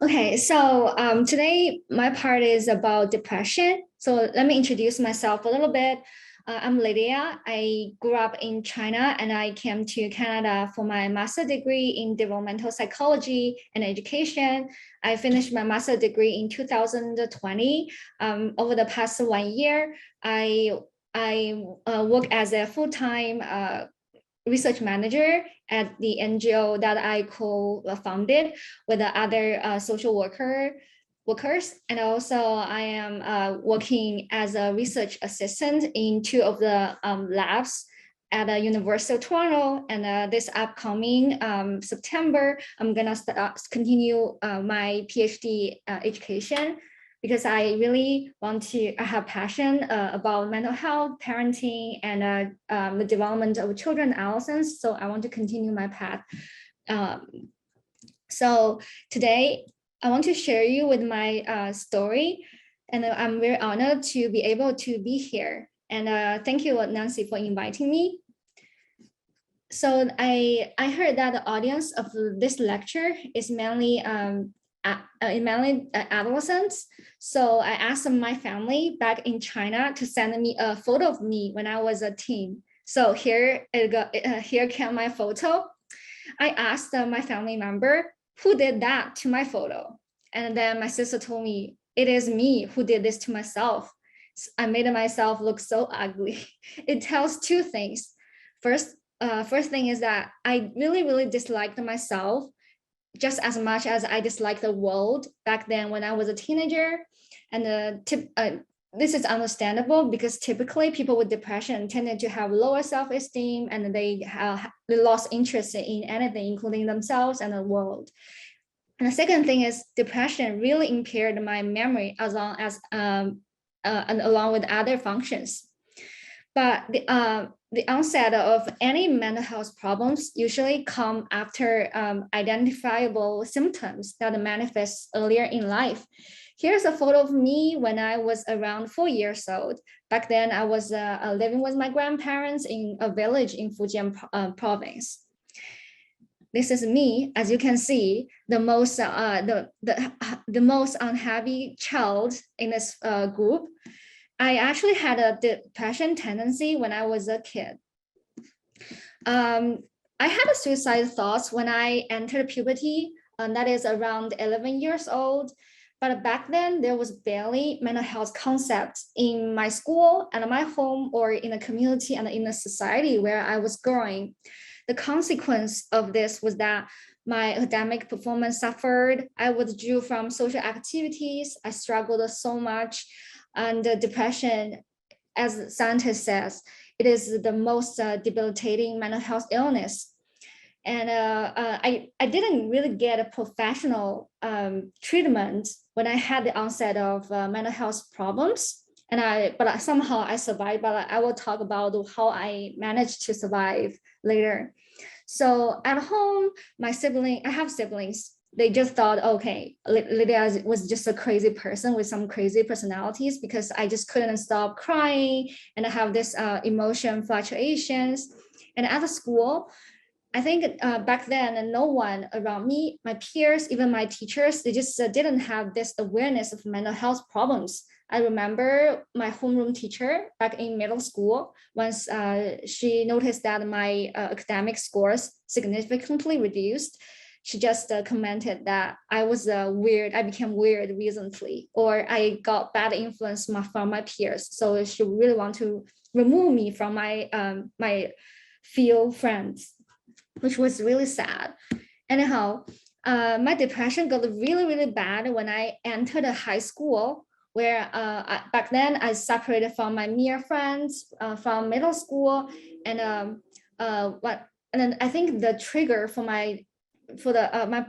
Okay, so today my part is about depression. So let me introduce myself a little bit. I'm Lydia. I grew up in China and I came to Canada for my master's degree in developmental psychology and education. I finished my master's degree in 2020. Over the past 1 year, I work as a full-time research manager at the NGO that I co-founded with the other social workers. And also I am working as a research assistant in two of the labs at the University of Toronto. And this upcoming September, I'm gonna continue my PhD education, because I really want to have passion about mental health, parenting, and the development of children and adolescents. So I want to continue my path. So today I want to share you with my story, and I'm very honored to be able to be here. And thank you, Nancy, for inviting me. So I heard that the audience of this lecture is mainly adolescents. So I asked my family back in China to send me a photo of me when I was a teen. So here came my photo. I asked my family member, who did that to my photo? And then my sister told me, it is me who did this to myself. I made myself look so ugly. It tells two things. First thing is that I really disliked myself just as much as I disliked the world back then when I was a teenager. And this is understandable because typically people with depression tended to have lower self-esteem, and they lost interest in anything, including themselves and the world. And the second thing is depression really impaired my memory and along with other functions. But the onset of any mental health problems usually come after identifiable symptoms that manifest earlier in life. Here's a photo of me when I was around 4 years old. Back then, I was living with my grandparents in a village in Fujian province. This is me, as you can see, the most unhappy child in this group. I actually had a depression tendency when I was a kid. I had a suicide thoughts when I entered puberty, and that is around 11 years old. But back then, there was barely mental health concepts in my school and my home, or in the community and in the society where I was growing. The consequence of this was that my academic performance suffered. I withdrew from social activities. I struggled so much. And depression, as scientists says, it is the most debilitating mental health illness. And I didn't really get a professional treatment when I had the onset of mental health problems. But somehow I survived. But I will talk about how I managed to survive later. So at home, I have siblings. They just thought, okay, Lydia was just a crazy person with some crazy personalities, because I just couldn't stop crying and I have this emotion fluctuations. And at the school, I think back then, no one around me, my peers, even my teachers, they just didn't have this awareness of mental health problems. I remember my homeroom teacher back in middle school, once she noticed that my academic scores significantly reduced. She just commented that I was I became weird recently, or I got bad influence from my peers. So she really want to remove me from my few friends, which was really sad. Anyhow, my depression got really bad when I entered a high school, where back then I separated from my mere friends from middle school. And then I think the trigger for my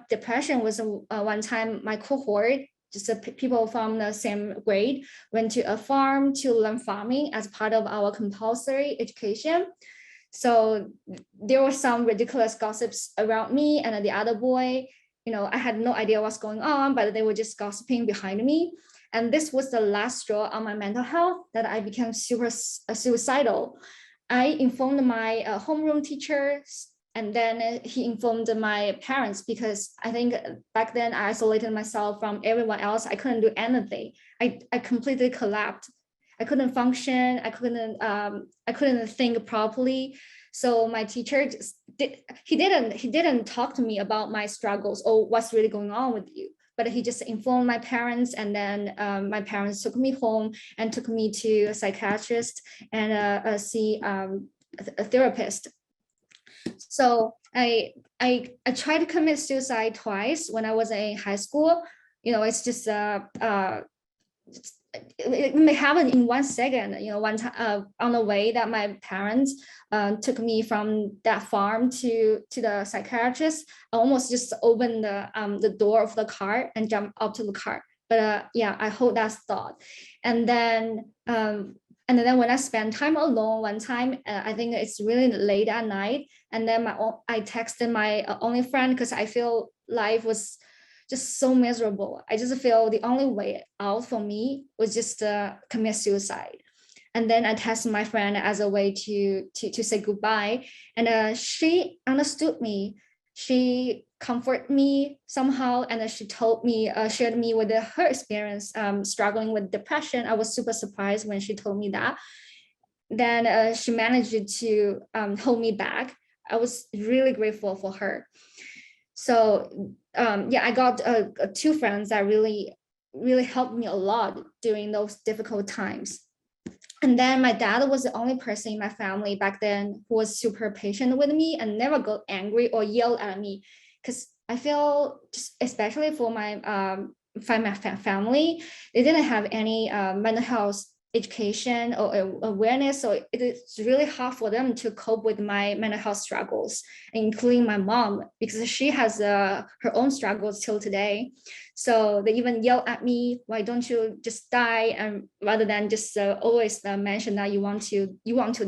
depression was one time my cohort, just people from the same grade, went to a farm to learn farming as part of our compulsory education. So there were some ridiculous gossips around me and the other boy. I had no idea what's going on, but they were just gossiping behind me. And this was the last straw on my mental health, that I became super suicidal. I informed my homeroom teacher And then he informed my parents, because I think back then I isolated myself from everyone else. I couldn't do anything. I completely collapsed. I couldn't function. I couldn't think properly. So my teacher didn't talk to me about my struggles or what's really going on with you, but he just informed my parents, and then my parents took me home and took me to a psychiatrist and see a therapist. So I tried to commit suicide twice when I was in high school. It's just it may happen in 1 second. One time on the way that my parents took me from that farm to the psychiatrist, I almost just opened the door of the car and jumped out to the car. But yeah, I hold that thought. And then when I spend time alone one time, I think it's really late at night, and then I texted my only friend, because I feel life was just so miserable. I just feel the only way out for me was just to commit suicide. And then I texted my friend as a way to say goodbye, and she understood me. She comforted me somehow, and she told me, shared me with her experience struggling with depression. I was super surprised when she told me that. Then she managed to hold me back. I was really grateful for her. So yeah, I got 2 friends that really helped me a lot during those difficult times. And then my dad was the only person in my family back then who was super patient with me and never got angry or yelled at me. Because I feel, just especially for my family, they didn't have any mental health education or awareness, so it is really hard for them to cope with my mental health struggles, including my mom, because she has her own struggles till today. So they even yell at me, why don't you just die? And rather than just always mention that you want to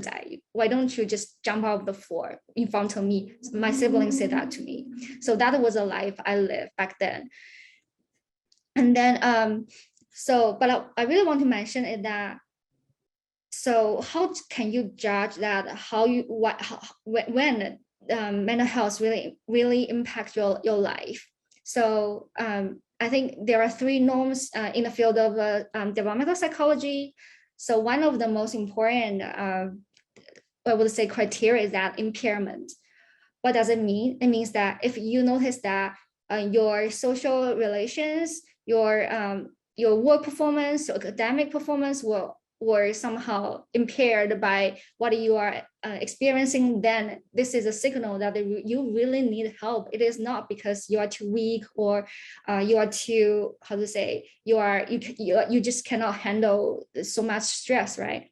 die, why don't you just jump out of the floor in front of me? My siblings said that to me. So that was a life I lived back then. And then but I really want to mention is that, so how can you judge that, when mental health really impact your life? So I think there are 3 norms in the field of developmental psychology. So one of the most important, I would say, criteria is that impairment. What does it mean? It means that if you notice that your social relations, your work performance, or academic performance were somehow impaired by what you are experiencing, then this is a signal that you really need help. It is not because you are too weak or you are too, how to say, you just cannot handle so much stress, right?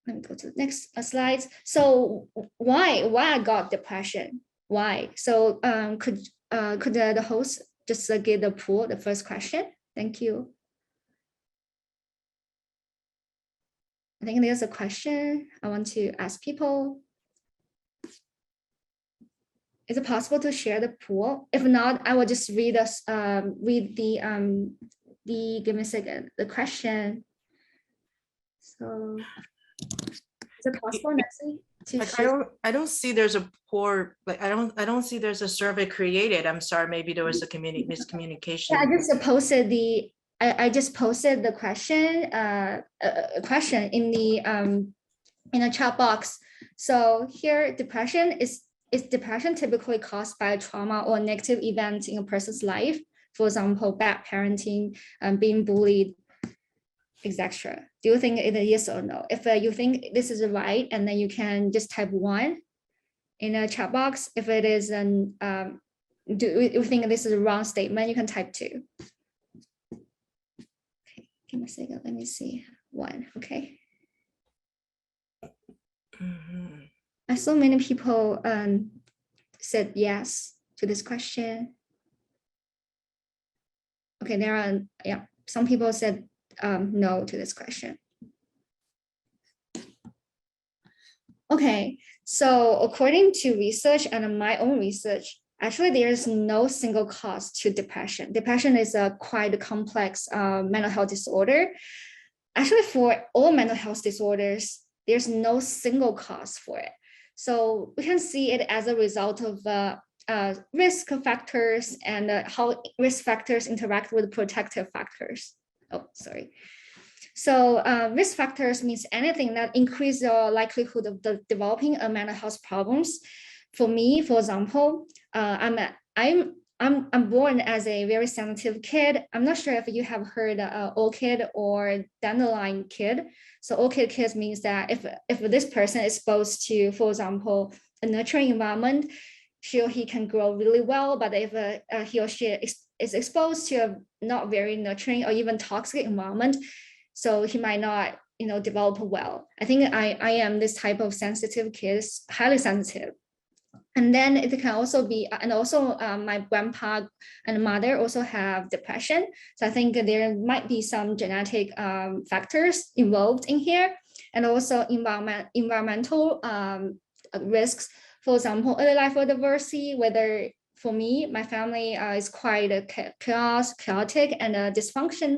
Let me go to the next slide. So why I got depression? Why? So could the host just give the poll, the first question? Thank you. I think there's a question I want to ask people. Is it possible to share the poll? If not, I will just read give me a second, the question. So is it possible, Nancy? I don't see there's a poor, like I don't see there's a survey created. I'm sorry, maybe there was a miscommunication. Yeah, I just posted the question in the chat box. So here, depression is depression typically caused by trauma or negative event in a person's life? For example, bad parenting, being bullied, etc. Do you think it is yes or no? If you think this is right, and then you can just type 1 in a chat box. If it is do you think this is a wrong statement, you can type 2. Okay, give me a second. Let me see. 1. Okay. I saw many people said yes to this question. Okay, there are, yeah, some people said no to this question. Okay, so according to research and my own research, actually there is no single cause to depression. Depression is a quite complex mental health disorder. Actually, for all mental health disorders, there's no single cause for it. So we can see it as a result of risk factors and how risk factors interact with protective factors. Oh, sorry. So risk factors means anything that increase your likelihood of developing a mental health problems. For me, for example, I'm born as a very sensitive kid. I'm not sure if you have heard orchid or dandelion kid. So orchid kids means that if this person is exposed to, for example, a nurturing environment, she or he can grow really well. But if he or she is exposed to a not very nurturing or even toxic environment, so he might not, develop well. I think I am this type of sensitive kid, highly sensitive. And then it can also be, and also my grandpa and mother also have depression. So I think there might be some genetic factors involved in here, and also environmental risks. For example, early life diversity, whether for me, my family is quite chaotic and dysfunction,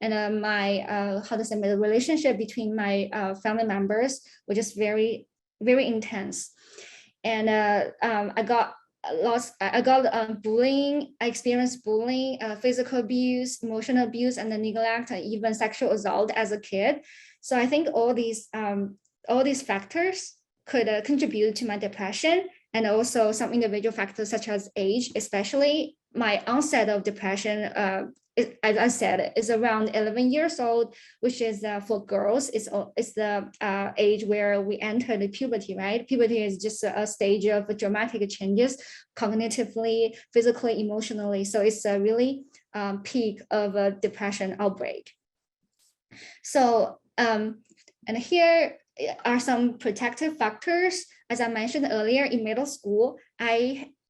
and my the relationship between my family members, which is very, very intense. And I got bullying. I experienced bullying, physical abuse, emotional abuse, and the neglect, and even sexual assault as a kid. So I think all these factors could contribute to my depression, and also some individual factors such as age, especially my onset of depression. As I said, is around 11 years old, which is for girls, it's the age where we enter the puberty, right? Puberty is just a stage of dramatic changes, cognitively, physically, emotionally. So it's a really peak of a depression outbreak. So, and here are some protective factors. As I mentioned earlier, in middle school,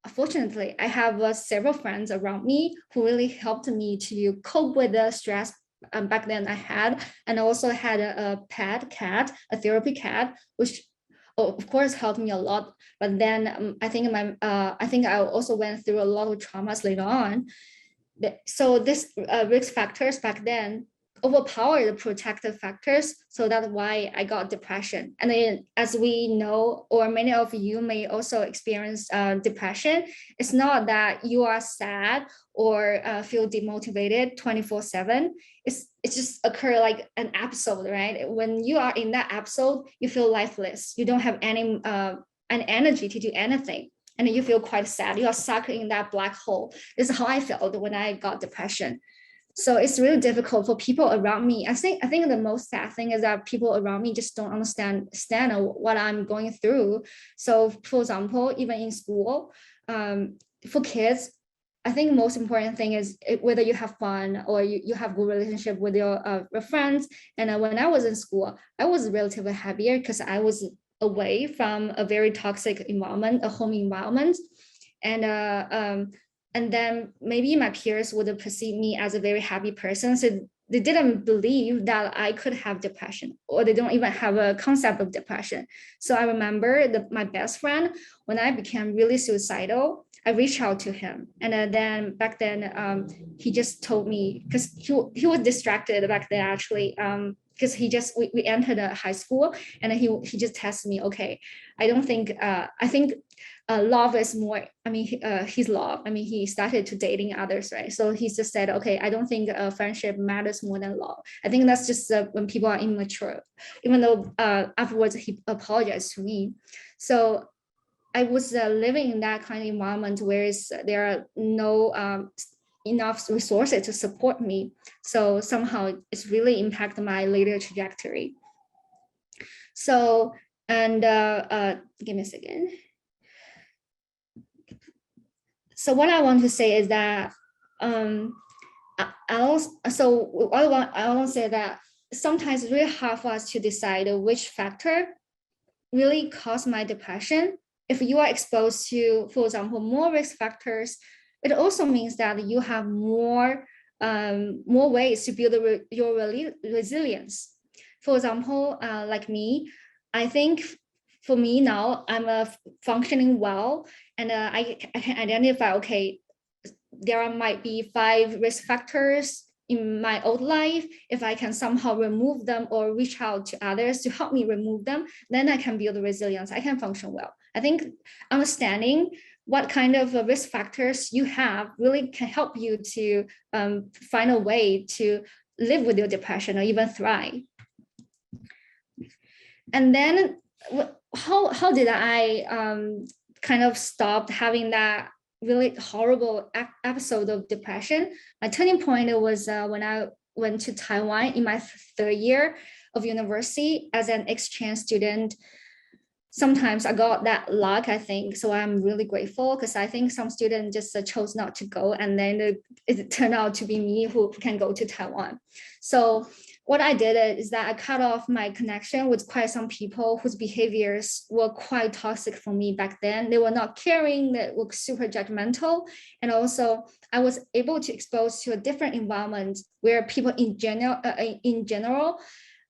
fortunately, I have several friends around me who really helped me to cope with the stress back then I had, and I also had a pet cat, a therapy cat, which of course helped me a lot. But then I think I also went through a lot of traumas later on. So this risk factors back then overpower the protective factors. So that's why I got depression. And then, as we know, or many of you may also experience depression, it's not that you are sad or feel demotivated 24/7. It's just occur like an episode, right? When you are in that episode, you feel lifeless. You don't have any energy to do anything. And you feel quite sad. You are sucked in that black hole. This is how I felt when I got depression. So it's really difficult for people around me. I think the most sad thing is that people around me just don't understand what I'm going through. So for example, even in school, for kids, I think the most important thing is whether you have fun or you have good relationship with your friends. And when I was in school, I was relatively happier because I was away from a very toxic environment, a home environment. And then maybe my peers would perceive me as a very happy person. So they didn't believe that I could have depression, or they don't even have a concept of depression. So I remember my best friend, when I became really suicidal, I reached out to him. And then back then, he just told me, because he was distracted back then actually, because we entered a high school, and he just tested me, okay, I think love is more, his love. He started to dating others, right? So he just said, okay, I don't think friendship matters more than love. I think that's just when people are immature, even though afterwards he apologized to me. So I was living in that kind of environment where there are no enough resources to support me. So somehow it's really impacted my later trajectory. So, and give me a second. So what I want to say is that I want to say that sometimes it's really hard for us to decide which factor really caused my depression. If you are exposed to, for example, more risk factors, it also means that you have more ways to build your resilience. For example, like me, I think for me now, I'm functioning well, and I can identify, okay, there might be 5 risk factors in my old life, if I can somehow remove them or reach out to others to help me remove them, then I can build resilience. I can function well. I think understanding what kind of risk factors you have really can help you to find a way to live with your depression or even thrive. And then how did I kind of stop having that really horrible episode of depression? My turning point was when I went to Taiwan in my third year of university as an exchange student. Sometimes I got that luck, I think. So I'm really grateful because I think some students just chose not to go, and then it turned out to be me who can go to Taiwan. So what I did is that I cut off my connection with quite some people whose behaviors were quite toxic for me back then. They were not caring, they were super judgmental. And also I was able to expose to a different environment where people in general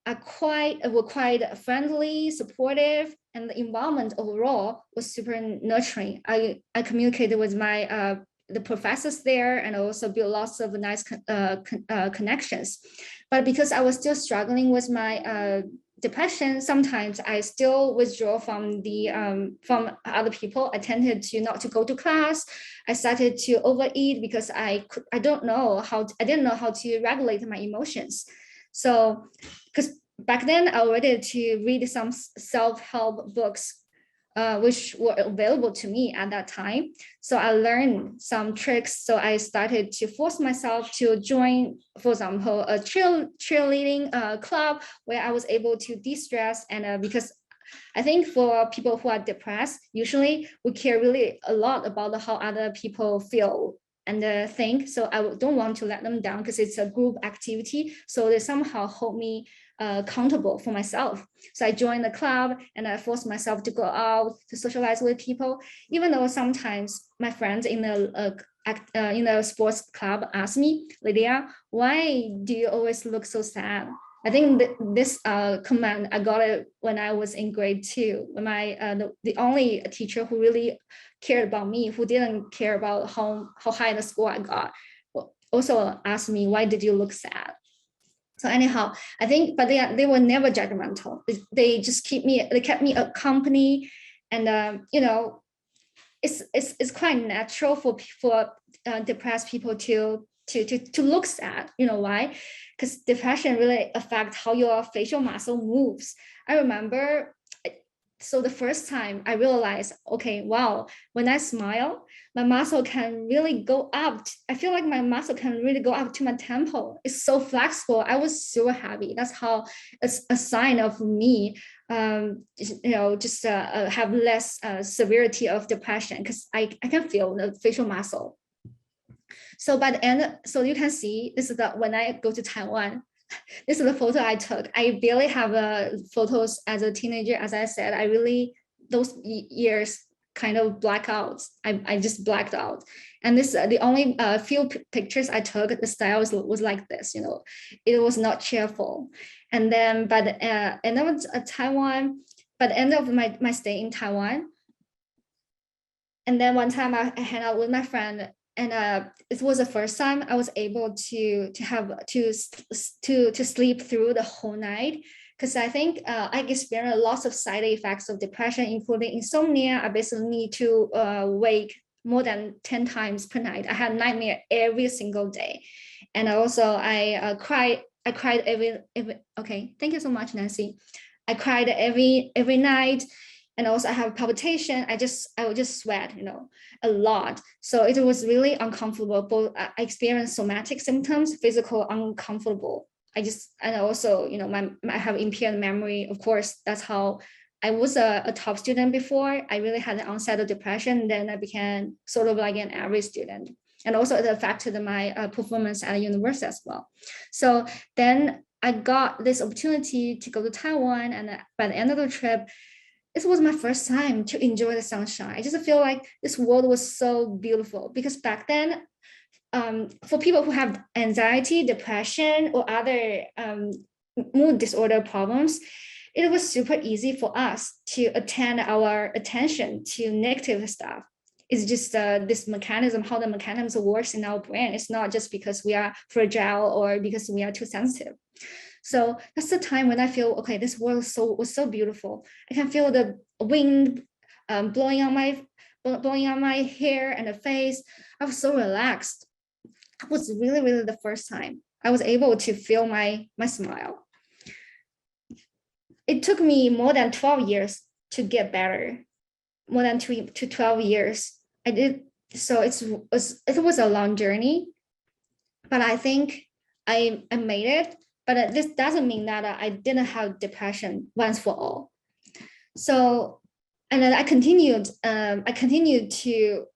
were quite friendly, supportive, and the environment overall was super nurturing. I communicated with my the professors there and also built lots of nice connections. But because I was still struggling with my depression, sometimes I still withdraw from from other people. I tended to not to go to class. I started to overeat because I didn't know how to regulate my emotions. So because back then I wanted to read some self-help books which were available to me at that time. So I learned some tricks. So I started to force myself to join, for example, a cheerleading club where I was able to de-stress. And because I think for people who are depressed, usually we care really a lot about how other people feel and think. So I don't want to let them down because it's a group activity. So they somehow hold me accountable for myself. So I joined the club and I forced myself to go out to socialize with people, even though sometimes my friends in the sports club ask me, Lydia, why do you always look so sad? I think this comment, I got it when I was in grade 2, when the only teacher who really cared about me, who didn't care about how high the score I got, also asked me, why did you look sad? So anyhow, I think, but they were never judgmental. They just kept me a company, and it's quite natural for depressed people to look sad. You know why? Because depression really affects how your facial muscle moves. I remember, so the first time I realized, okay, wow, when I smile, my muscle can really go up. I feel like my muscle can really go up to my temple. It's so flexible. I was so happy. That's how it's a sign of me, just have less severity of depression because I can feel the facial muscle. So by the end, so you can see, this is when I go to Taiwan. This is the photo I took. I barely have photos as a teenager. As I said, those years kind of black out. I just blacked out. And this the only few pictures I took, the style was like this, it was not cheerful. And then by the end of Taiwan, by the end of my stay in Taiwan, and then one time I hang out with my friend, and it was the first time I was able to sleep through the whole night, because I think I experienced lots of side effects of depression, including insomnia. I basically need to wake more than 10 times per night. I had nightmare every single day, and also I cried every. Okay, thank you so much, Nancy. I cried every night. And also I have palpitation. I would just sweat, a lot. So it was really uncomfortable. Both I experienced somatic symptoms, physical uncomfortable. And also, I have impaired memory. Of course, that's how I was a top student before. I really had an onset of depression. Then I became sort of like an average student. And also it affected my performance at university as well. So then I got this opportunity to go to Taiwan. And by the end of the trip, it was my first time to enjoy the sunshine. I just feel like this world was so beautiful, because back then, for people who have anxiety, depression, or other mood disorder problems, it was super easy for us to attend our attention to negative stuff. It's just this mechanism, how the mechanism works in our brain. It's not just because we are fragile or because we are too sensitive. So that's the time when I feel, okay, this world was so beautiful. I can feel the wind blowing on my hair and the face. I was so relaxed. It was really, really the first time I was able to feel my smile. It took me more than 12 years to get better. More than 2 to 12 years. I did. So it was a long journey, but I think I made it. But this doesn't mean that I didn't have depression once for all. So, and then I continued to,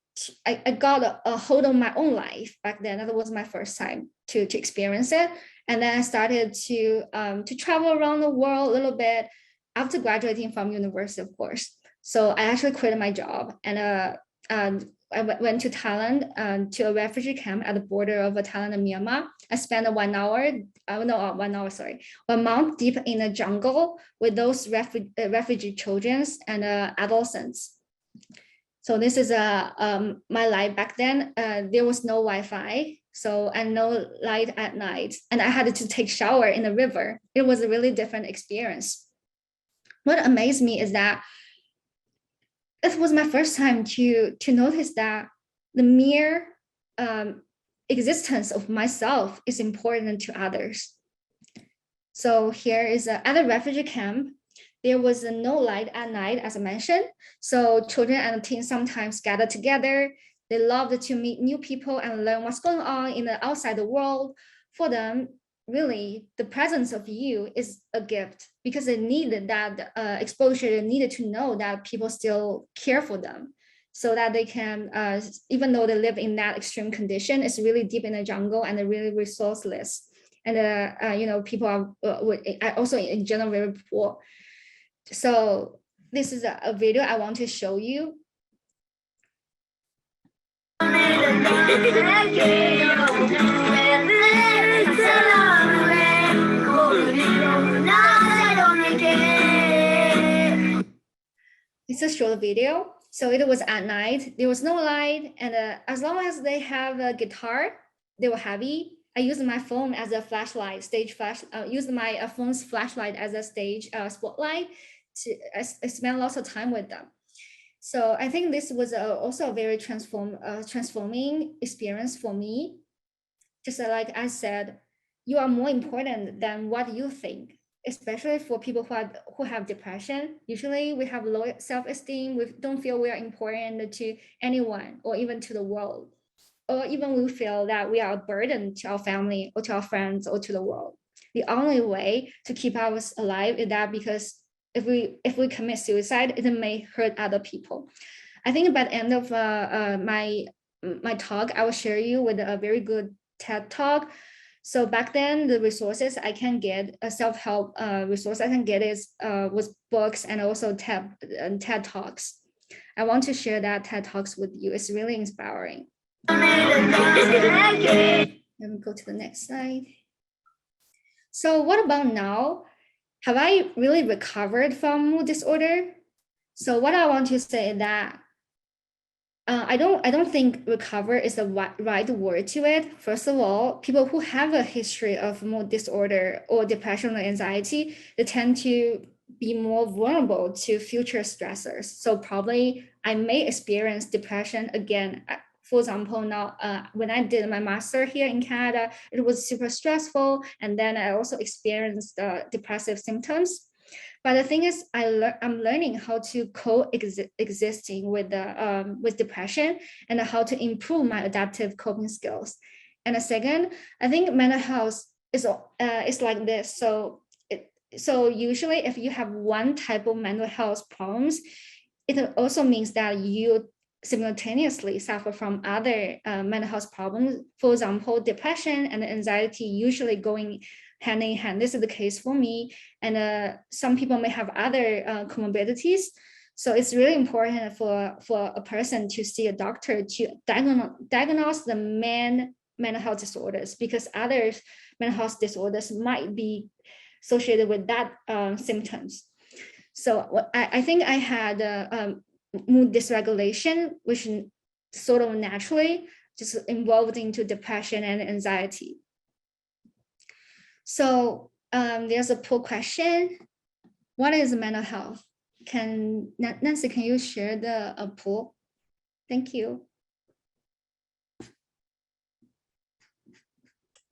I got a hold of my own life back then. That was my first time to experience it. And then I started to travel around the world a little bit after graduating from university, of course. So I actually quit my job and I went to Thailand to a refugee camp at the border of Thailand and Myanmar. I spent 1 month deep in the jungle with those refugee children and adolescents. So this is my life back then. There was no Wi-Fi, and no light at night, and I had to take shower in the river. It was a really different experience. What amazed me is that it was my first time to notice that the mere existence of myself is important to others. So here is at a refugee camp. There was no light at night, as I mentioned. So children and teens sometimes gather together. They loved to meet new people and learn what's going on in the outside the world. For them, really, the presence of you is a gift because they needed that exposure. They needed to know that people still care for them, so that they can, even though they live in that extreme condition, it's really deep in the jungle and they're really resourceless. And people are also in general very poor. So this is a video I want to show you. It's a short video. So it was at night. There was no light, and as long as they have a guitar, they were happy. I used my phone as a flashlight, used my phone's flashlight as a stage spotlight. I spent lots of time with them. So I think this was also a very transforming experience for me. Just like I said, you are more important than what you think, especially for people who have depression. Usually we have low self-esteem. We don't feel we are important to anyone or even to the world. Or even we feel that we are a burden to our family or to our friends or to the world. The only way to keep us alive is that because if we commit suicide, it may hurt other people. I think by the end of my talk, I will share you with a very good TED talk. So back then, the resources I can get, a self-help resource I can get was books and also TED talks. I want to share that TED talks with you. It's really inspiring. Let me go to the next slide. So what about now? Have I really recovered from mood disorder? So what I want to say is that I don't think recover is the right word to it. First of all, people who have a history of mood disorder or depression or anxiety, they tend to be more vulnerable to future stressors. So probably I may experience depression again. For example, now when I did my master here in Canada, it was super stressful, and then I also experienced depressive symptoms. But the thing is, I'm learning how to coexisting with depression and how to improve my adaptive coping skills. And the second, I think mental health is like this. So usually, if you have one type of mental health problems, it also means that you simultaneously suffer from other mental health problems. For example, depression and anxiety usually going hand in hand. This is the case for me. And some people may have other comorbidities. So it's really important for a person to see a doctor to diagnose the main mental health disorders, because other mental health disorders might be associated with that symptoms. So I think I had mood dysregulation, which sort of naturally just involved into depression and anxiety. So there's a poll question. What is mental health? Nancy, can you share the poll? Thank you.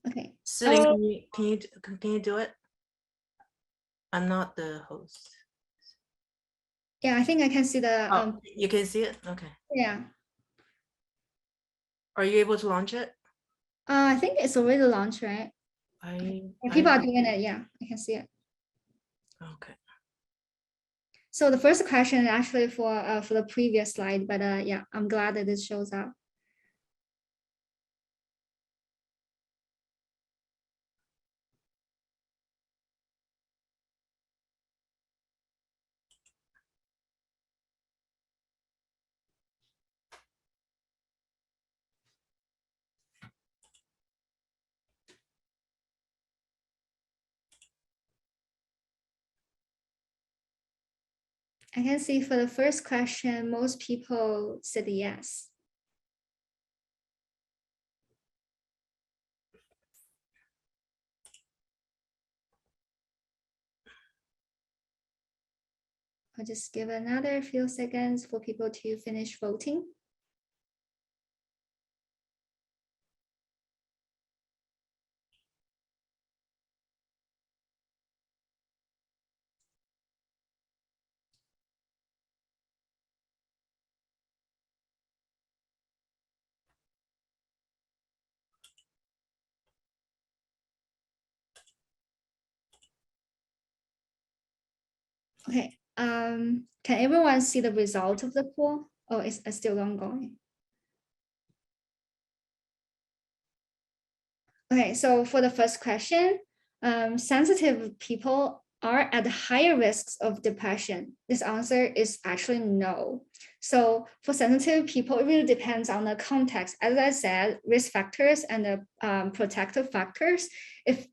Okay. Celine, can you do it? I'm not the host. Yeah, I think I can see the. You can see it? Okay. Yeah. Are you able to launch it? I think it's already launched, right? People are doing it. Yeah, I can see it. Okay. So the first question is actually for the previous slide, but yeah, I'm glad that this shows up. I can see for the first question, most people said yes. I'll just give another few seconds for people to finish voting. Okay, can everyone see the result of the poll? Oh, it's still ongoing. Okay, so for the first question, sensitive people are at higher risks of depression. This answer is actually no. So for sensitive people, it really depends on the context. As I said, risk factors and the protective factors. If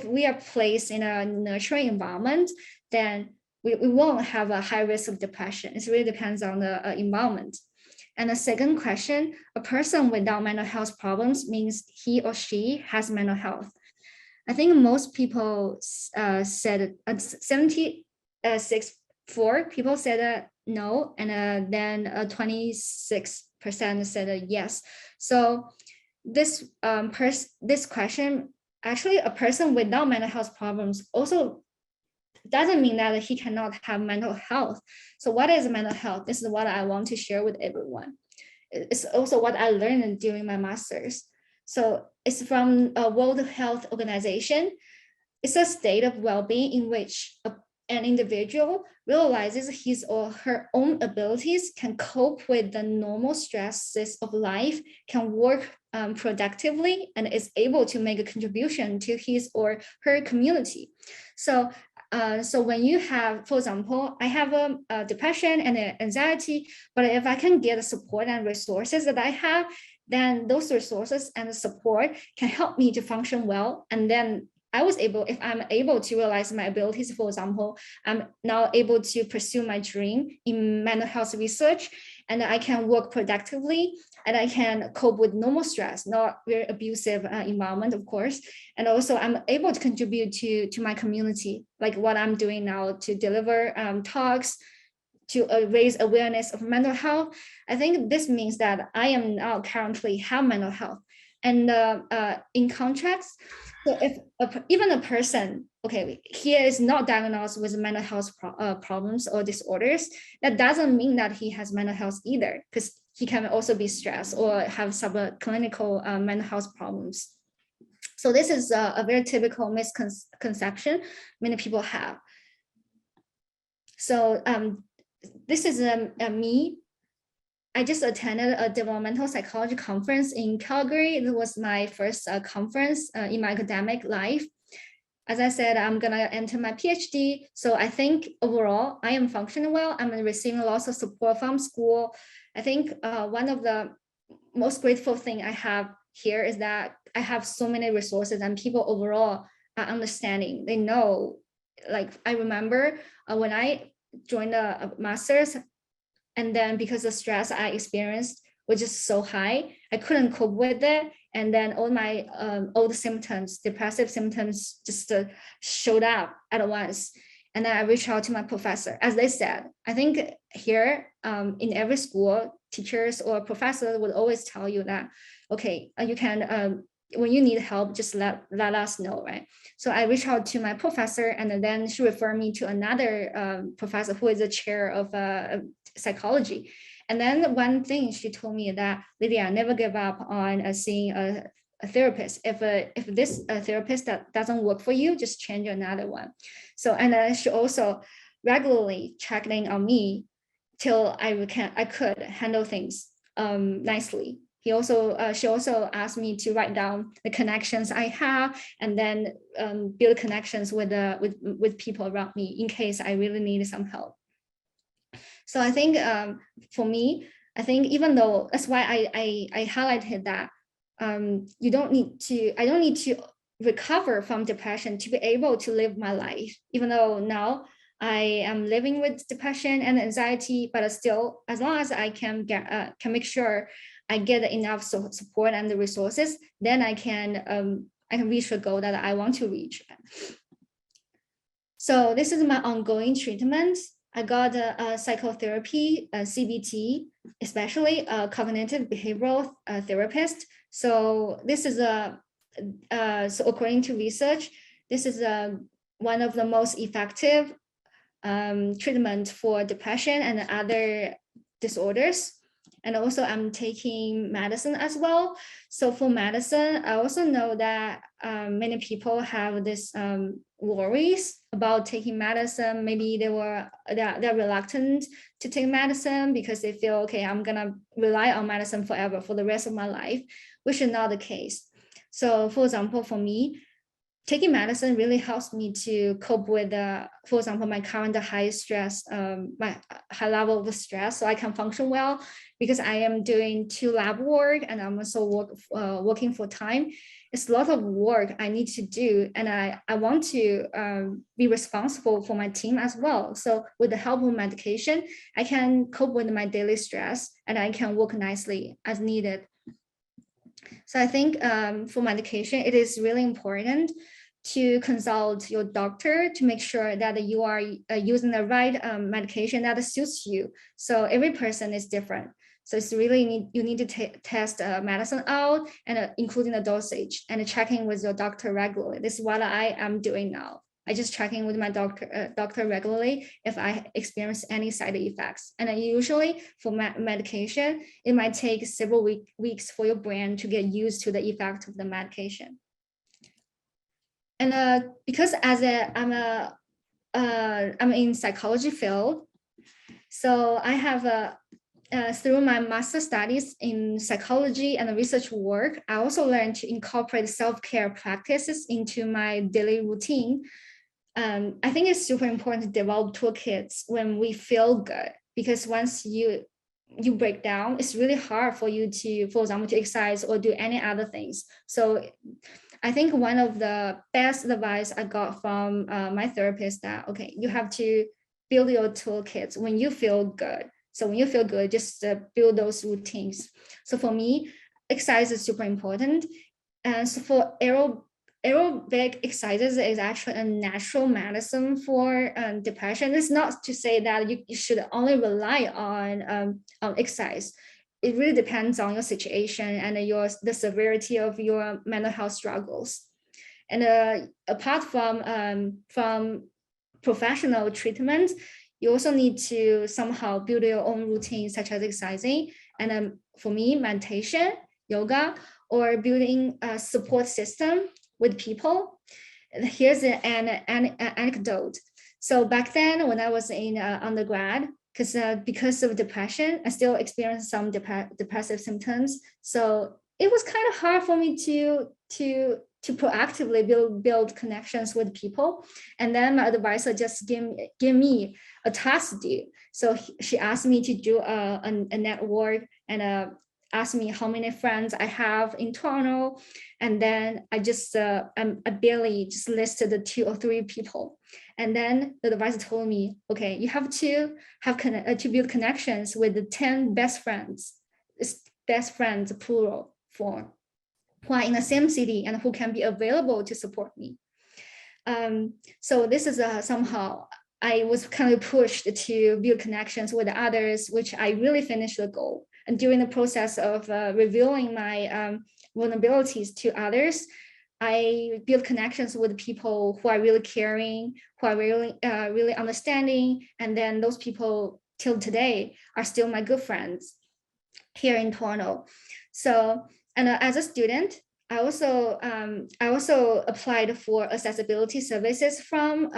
we are placed in a nurturing environment, then we won't have a high risk of depression. It really depends on the environment. And the second question, a person without mental health problems means he or she has mental health. I think most people said 76.4 people said no, and then 26% said yes. So this question, actually a person without mental health problems also doesn't mean that he cannot have mental health. So what is mental health? This is what I want to share with everyone. It's also what I learned during my master's. So it's from a World Health Organization. It's a state of well-being in which an individual realizes his or her own abilities, can cope with the normal stresses of life, can work productively, and is able to make a contribution to his or her community. So when you have, for example, I have a depression and anxiety, but if I can get the support and resources that I have, then those resources and the support can help me to function well. And then if I'm able to realize my abilities, for example, I'm now able to pursue my dream in mental health research, and I can work productively, and I can cope with normal stress, not very abusive environment, of course. And also I'm able to contribute to my community, like what I'm doing now to deliver talks, to raise awareness of mental health. I think this means that I am now currently have mental health. And in contrast, so if even a person, okay, he is not diagnosed with mental health problems or disorders, that doesn't mean that he has mental health either, because he can also be stressed or have subclinical mental health problems. So this is a very typical misconception many people have. So this is me. I just attended a developmental psychology conference in Calgary. It was my first conference in my academic life. As I said, I'm gonna enter my PhD. So I think overall, I am functioning well. I'm receiving lots of support from school. I think one of the most grateful thing I have here is that I have so many resources, and people overall are understanding. They know, like I remember when I joined a master's, and then because of stress I experienced was just so high. I couldn't cope with it. And then all my old symptoms, depressive symptoms just showed up at once. And then I reached out to my professor. As they said, I think here in every school, teachers or professors would always tell you that, okay, you can, when you need help, just let us know, right? So I reached out to my professor, and then she referred me to another professor who is a chair of psychology. And then one thing she told me that, Lydia, never give up on seeing a therapist. If this therapist that doesn't work for you, just change another one. So, and then she also regularly checked in on me till I could handle things nicely. She also asked me to write down the connections I have, and then build connections with people around me in case I really need some help. So I think for me, I think even though that's why I highlighted that I don't need to recover from depression to be able to live my life, even though now I am living with depression and anxiety, but still, as long as I can make sure I get enough support and the resources, then I can reach the goal that I want to reach. So this is my ongoing treatment. I got a psychotherapy, CBT, especially a cognitive behavioral therapist. So this is so according to research, this is one of the most effective treatment for depression and other disorders. And also I'm taking medicine as well. So for medicine, I also know that many people have this worries about taking medicine. Maybe they're reluctant to take medicine because they feel, okay, I'm gonna rely on medicine forever for the rest of my life, which is not the case. So for example, for me, taking medicine really helps me to cope with, for example, my current high stress, my high level of stress, so I can function well because I am doing 2 lab work and I'm also working full time. It's a lot of work I need to do, and I want to be responsible for my team as well. So with the help of medication, I can cope with my daily stress and I can work nicely as needed. So I think for medication, it is really important to consult your doctor to make sure that you are using the right medication that suits you. So every person is different. So it's really you need to test medicine out, and including the dosage, and checking with your doctor regularly. This is what I am doing now. I just check in with my doctor regularly if I experience any side effects. And usually for medication, it might take several weeks for your brain to get used to the effect of the medication. And because I'm in psychology field, so I have through my master studies in psychology and research work, I also learned to incorporate self-care practices into my daily routine. I think it's super important to develop toolkits when we feel good, because once you break down, it's really hard for you to, for example, to exercise or do any other things. So I think one of the best advice I got from my therapist that, okay, you have to build your toolkits when you feel good. So when you feel good, just build those routines. So for me, exercise is super important. And so for aerobic exercises is actually a natural medicine for depression. It's not to say that you should only rely on exercise. It really depends on your situation and the severity of your mental health struggles. And apart from professional treatment, you also need to somehow build your own routine, such as exercising, and for me, meditation, yoga, or building a support system with people. Here's an anecdote. So back then, when I was in undergrad, because of depression, I still experienced some depressive symptoms. So it was kind of hard for me to proactively build connections with people. And then my advisor just gave me a task to do. So she asked me to do a network and asked me how many friends I have in Toronto. And then I just, I barely just listed the 2 or 3 people. And then the advisor told me, okay, you have to build connections with the 10 best friends. best friends, plural form, who are in the same city and who can be available to support me. So this is somehow I was kind of pushed to build connections with others, which I really finished the goal. And during the process of revealing my vulnerabilities to others, I build connections with people who are really caring, who are really understanding. And then those people till today are still my good friends here in Toronto. So, and as a student, I also applied for accessibility services from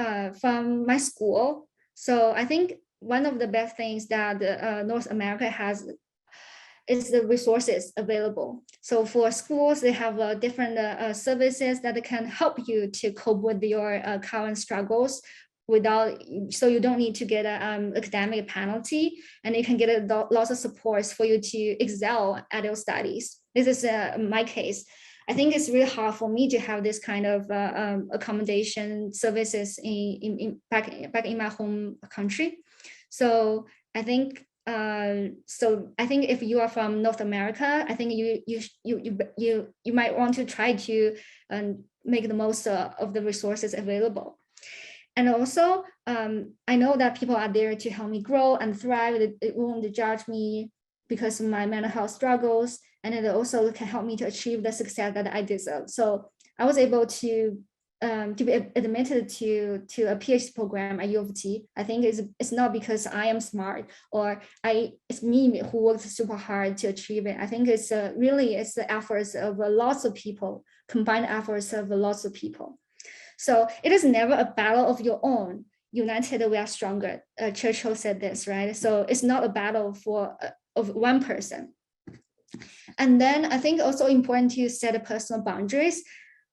my school. So I think one of the best things that North America has is the resources available. So for schools, they have different services that can help you to cope with your current struggles so you don't need to get an academic penalty, and you can get lots of supports for you to excel at your studies. This is my case. I think it's really hard for me to have this kind of accommodation services back in my home country. So I think if you are from North America, I think you might want to try to make the most of the resources available. And also, I know that people are there to help me grow and thrive. It won't judge me because of my mental health struggles, and it also can help me to achieve the success that I deserve. So I was able to be admitted to a PhD program at U of T. I think it's not because I am smart or it's me who worked super hard to achieve it. I think it's the efforts of lots of people, combined efforts of lots of people. So it is never a battle of your own. United we are stronger. Churchill said this, right? So it's not a battle of one person. And then I think also important to set personal boundaries.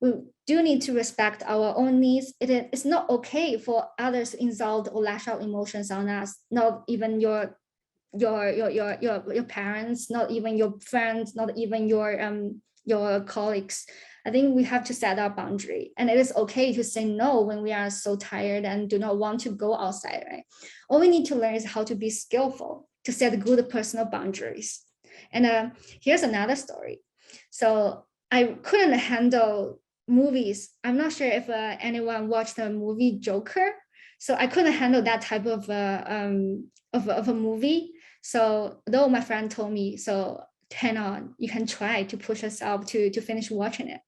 We do need to respect our own needs. It's not okay for others to insult or lash out emotions on us, not even your parents, not even your friends, not even your colleagues. I think we have to set our boundary, and it is okay to say no when we are so tired and do not want to go outside, right? All we need to learn is how to be skillful to set good personal boundaries. And here's another story. So I couldn't handle movies. I'm not sure if anyone watched the movie Joker. So I couldn't handle that type of a movie. So though my friend told me, so hang on, you can try to push yourself to finish watching it.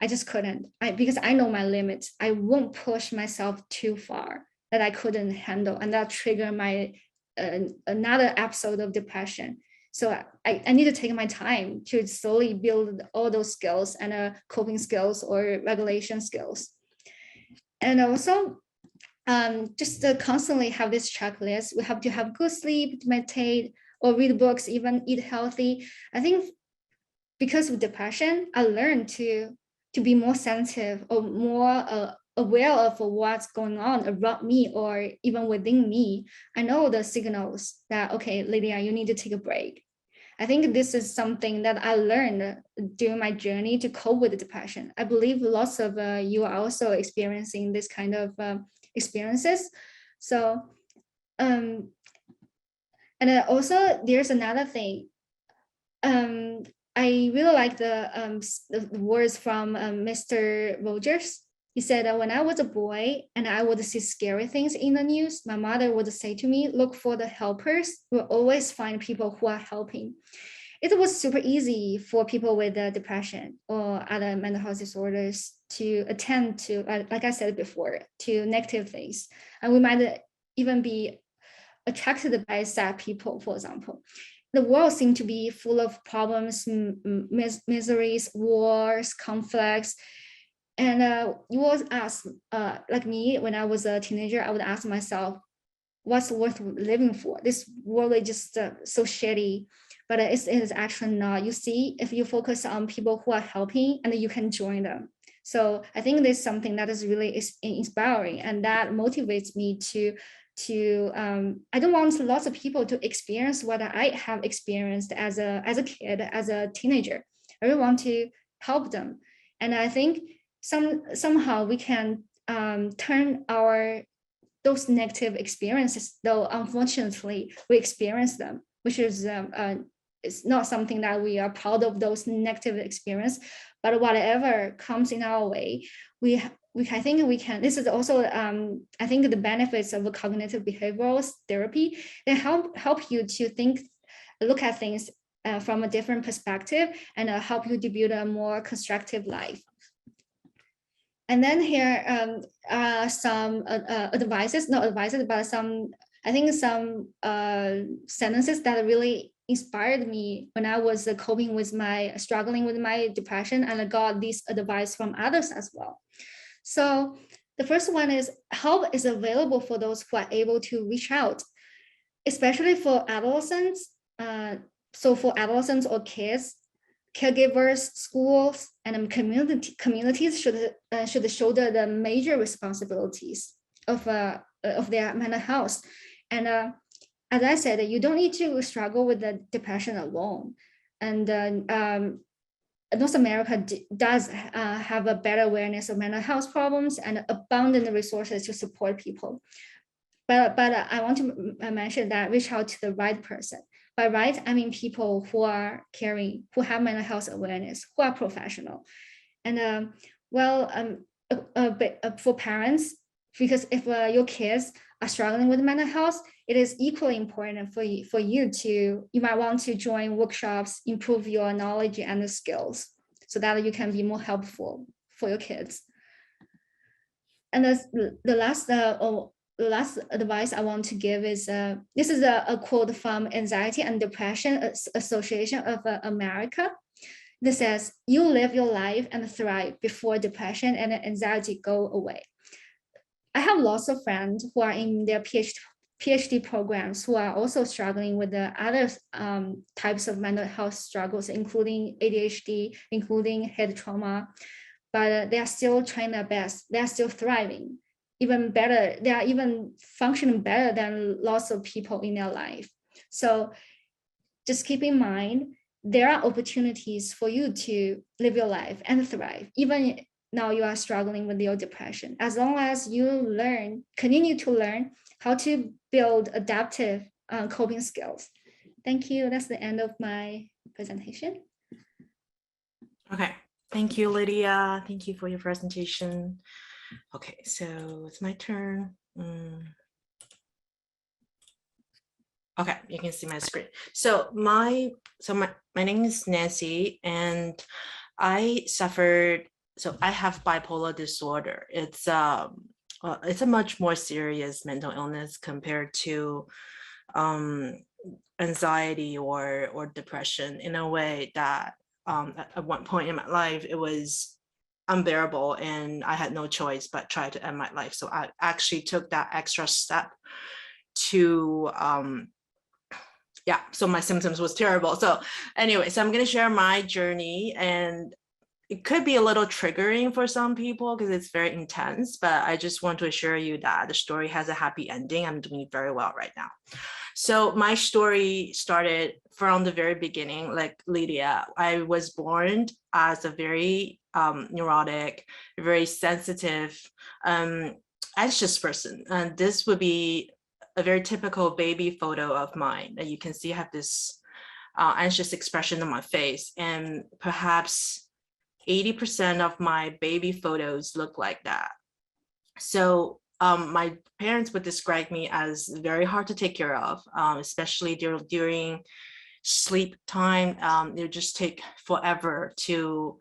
I just couldn't, because I know my limits. I won't push myself too far that I couldn't handle, and that triggered my another episode of depression. So I need to take my time to slowly build all those skills and coping skills or regulation skills. And also just constantly have this checklist. We have to have good sleep, meditate, or read books, even eat healthy. I think because of depression, I learned to be more sensitive or more aware of what's going on around me or even within me. I know the signals that, okay, Lydia, you need to take a break. I think this is something that I learned during my journey to cope with depression. I believe lots of you are also experiencing this kind of experiences. So, and then also there's another thing. I really like the words from Mr. Rogers. He said that when I was a boy and I would see scary things in the news, my mother would say to me, look for the helpers. We'll always find people who are helping. It was super easy for people with depression or other mental health disorders to attend to, like I said before, to negative things. And we might even be attracted by sad people, for example. The world seemed to be full of problems, miseries, wars, conflicts. And you always ask, like me, when I was a teenager, I would ask myself, what's worth living for? This world is just so shitty, but it is actually not. You see, if you focus on people who are helping, and you can join them. So I think there's something that is really inspiring, and that motivates me to I don't want lots of people to experience what I have experienced as a kid, as a teenager. I really want to help them. And I think somehow we can turn those negative experiences, though unfortunately we experience them, which is it's not something that we are proud of those negative experience, but whatever comes in our way, I think we can, this is also, I think the benefits of a cognitive behavioral therapy, they help you to look at things from a different perspective and help you to build a more constructive life. And then here are some advices, not advices, but some sentences that really inspired me when I was struggling with my depression, and I got this advice from others as well. So the first one is, help is available for those who are able to reach out, especially for adolescents. So for adolescents or kids, caregivers, schools, and communities should shoulder the major responsibilities of their mental health. And as I said, you don't need to struggle with the depression alone. And North America does have a better awareness of mental health problems and abundant resources to support people. But I want to mention that reach out to the right person. By right, I mean people who are caring, who have mental health awareness, who are professional. And for parents, because if your kids are struggling with mental health, it is equally important for you you might want to join workshops, improve your knowledge and the skills so that you can be more helpful for your kids. And the last advice I want to give is, this is a quote from Anxiety and Depression Association of America. This says, "You live your life and thrive before depression and anxiety go away." I have lots of friends who are in their PhD programs who are also struggling with the other types of mental health struggles, including ADHD, including head trauma, but they are still trying their best. They are still thriving. Even better, they are even functioning better than lots of people in their life. So just keep in mind, there are opportunities for you to live your life and thrive, even now you are struggling with your depression, as long as you continue to learn how to build adaptive coping skills. Thank you. That's the end of my presentation. Okay, thank you, Lydia. Thank you for your presentation. Okay, so it's my turn. Okay, you can see my screen. So my name is Nancy, and I have bipolar disorder. It's a much more serious mental illness compared to anxiety or depression, in a way that at one point in my life it was unbearable and I had no choice but try to end my life. So I actually took that extra step to so my symptoms was terrible. So anyway, so I'm going to share my journey, and it could be a little triggering for some people because it's very intense, but I just want to assure you that the story has a happy ending. I'm doing very well right now. So my story started from the very beginning, like Lydia. I was born as a very neurotic, very sensitive, anxious person. And this would be a very typical baby photo of mine. And you can see I have this anxious expression on my face, and perhaps 80% of my baby photos look like that. So my parents would describe me as very hard to take care of, especially during sleep time. It would just take forever to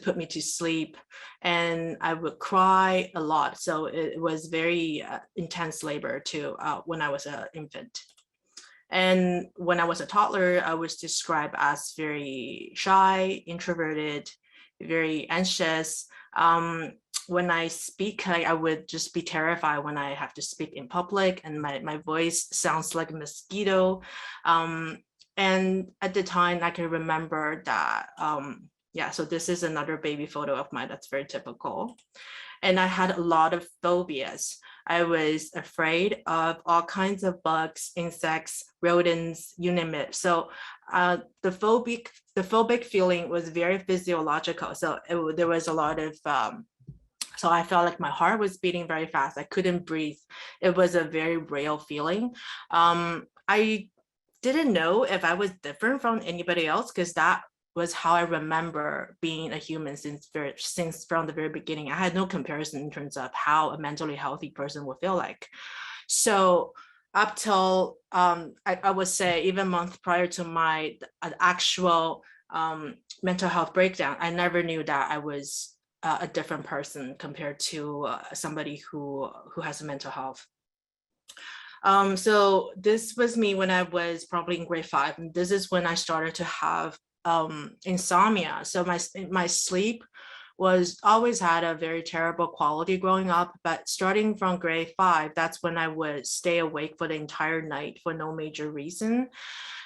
put me to sleep, and I would cry a lot. So it was very intense labor too when I was an infant. And when I was a toddler, I was described as very shy, introverted, very anxious. When I speak, I would just be terrified when I have to speak in public, and my voice sounds like a mosquito. And at the time, I can remember that, so this is another baby photo of mine that's very typical. And I had a lot of phobias. I was afraid of all kinds of bugs, insects, rodents, you name it. So the phobic feeling was very physiological. So there was a lot of, so I felt like my heart was beating very fast. I couldn't breathe. It was a very real feeling. I didn't know if I was different from anybody else, because that was how I remember being a human since from the very beginning. I had no comparison in terms of how a mentally healthy person would feel like. So up till I would say even months prior to my actual mental health breakdown, I never knew that I was a different person compared to somebody who has a mental health. So this was me when I was probably in grade 5, and this is when I started to have insomnia. So my sleep was always had a very terrible quality growing up, but starting from grade 5, that's when I would stay awake for the entire night for no major reason.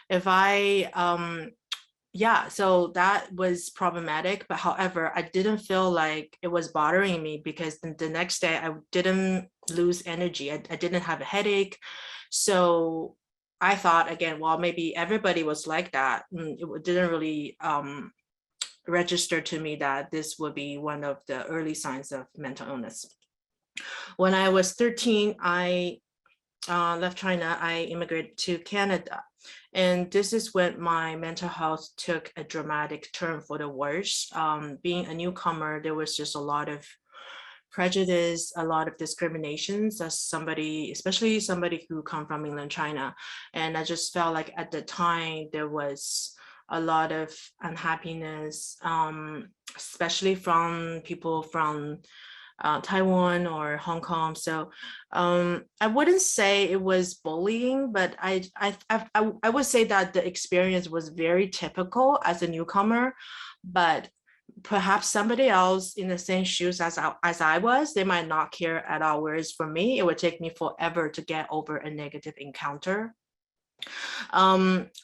If I so that was problematic, but however, I didn't feel like it was bothering me, because the next day I didn't lose energy. I didn't have a headache. So I thought, again, well, maybe everybody was like that. It didn't really register to me that this would be one of the early signs of mental illness. When I was 13, I left China. I immigrated to Canada. And this is when my mental health took a dramatic turn for the worse. Being a newcomer, there was just a lot of prejudice, a lot of discriminations as somebody, especially somebody who come from mainland China. And I just felt like at the time there was a lot of unhappiness, especially from people from Taiwan or Hong Kong. So I wouldn't say it was bullying, but I would say that the experience was very typical as a newcomer. But perhaps somebody else in the same shoes as I was, they might not care at all. Whereas for me, it would take me forever to get over a negative encounter.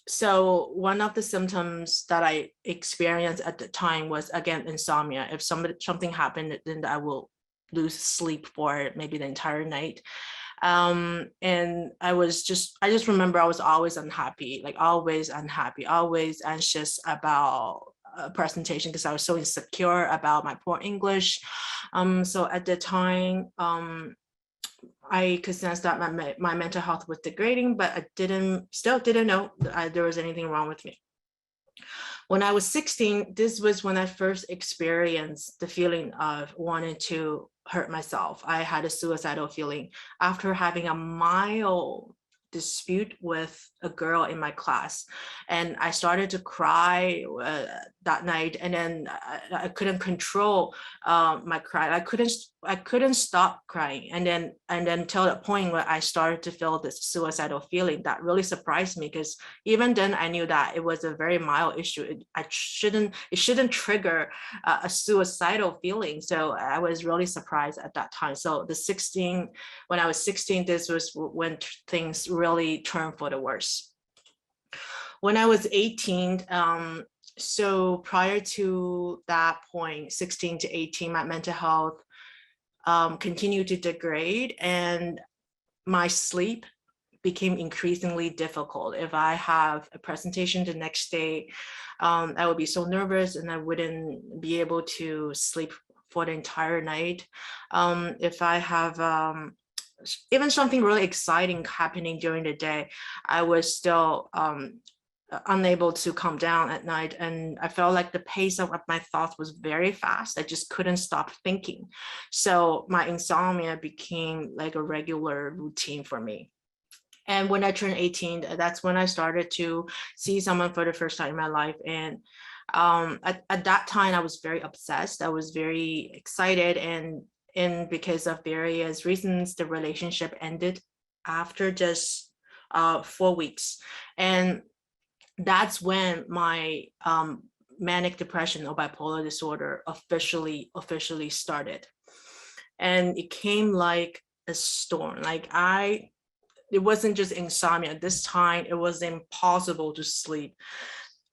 So one of the symptoms that I experienced at the time was, again, insomnia. If something happened, then I will lose sleep for maybe the entire night. And I just remember I was always unhappy, always anxious about presentation, because I was so insecure about my poor English. So at the time, I could sense that my mental health was degrading, but I still didn't know that there was anything wrong with me. When I was 16, this was when I first experienced the feeling of wanting to hurt myself. I had a suicidal feeling after having a mild dispute with a girl in my class, and I started to cry that night, and then I couldn't control my cry. I couldn't stop crying, and then till the point where I started to feel this suicidal feeling that really surprised me, because even then I knew that it was a very mild issue. It shouldn't trigger a suicidal feeling. So I was really surprised at that time. So when I was 16, this was when things really turned for the worse. When I was 18, so prior to that point, 16 to 18, my mental health continued to degrade, and my sleep became increasingly difficult. If I have a presentation the next day, I would be so nervous and I wouldn't be able to sleep for the entire night. If I have even something really exciting happening during the day, I was still unable to calm down at night, and I felt like the pace of my thoughts was very fast. I just couldn't stop thinking. So my insomnia became like a regular routine for me. And when I turned 18, that's when I started to see someone for the first time in my life. And at that time, I was very obsessed. I was very excited, and because of various reasons, the relationship ended after just 4 weeks. And that's when my manic depression or bipolar disorder officially started. And it came like a storm. It wasn't just insomnia. This time it was impossible to sleep.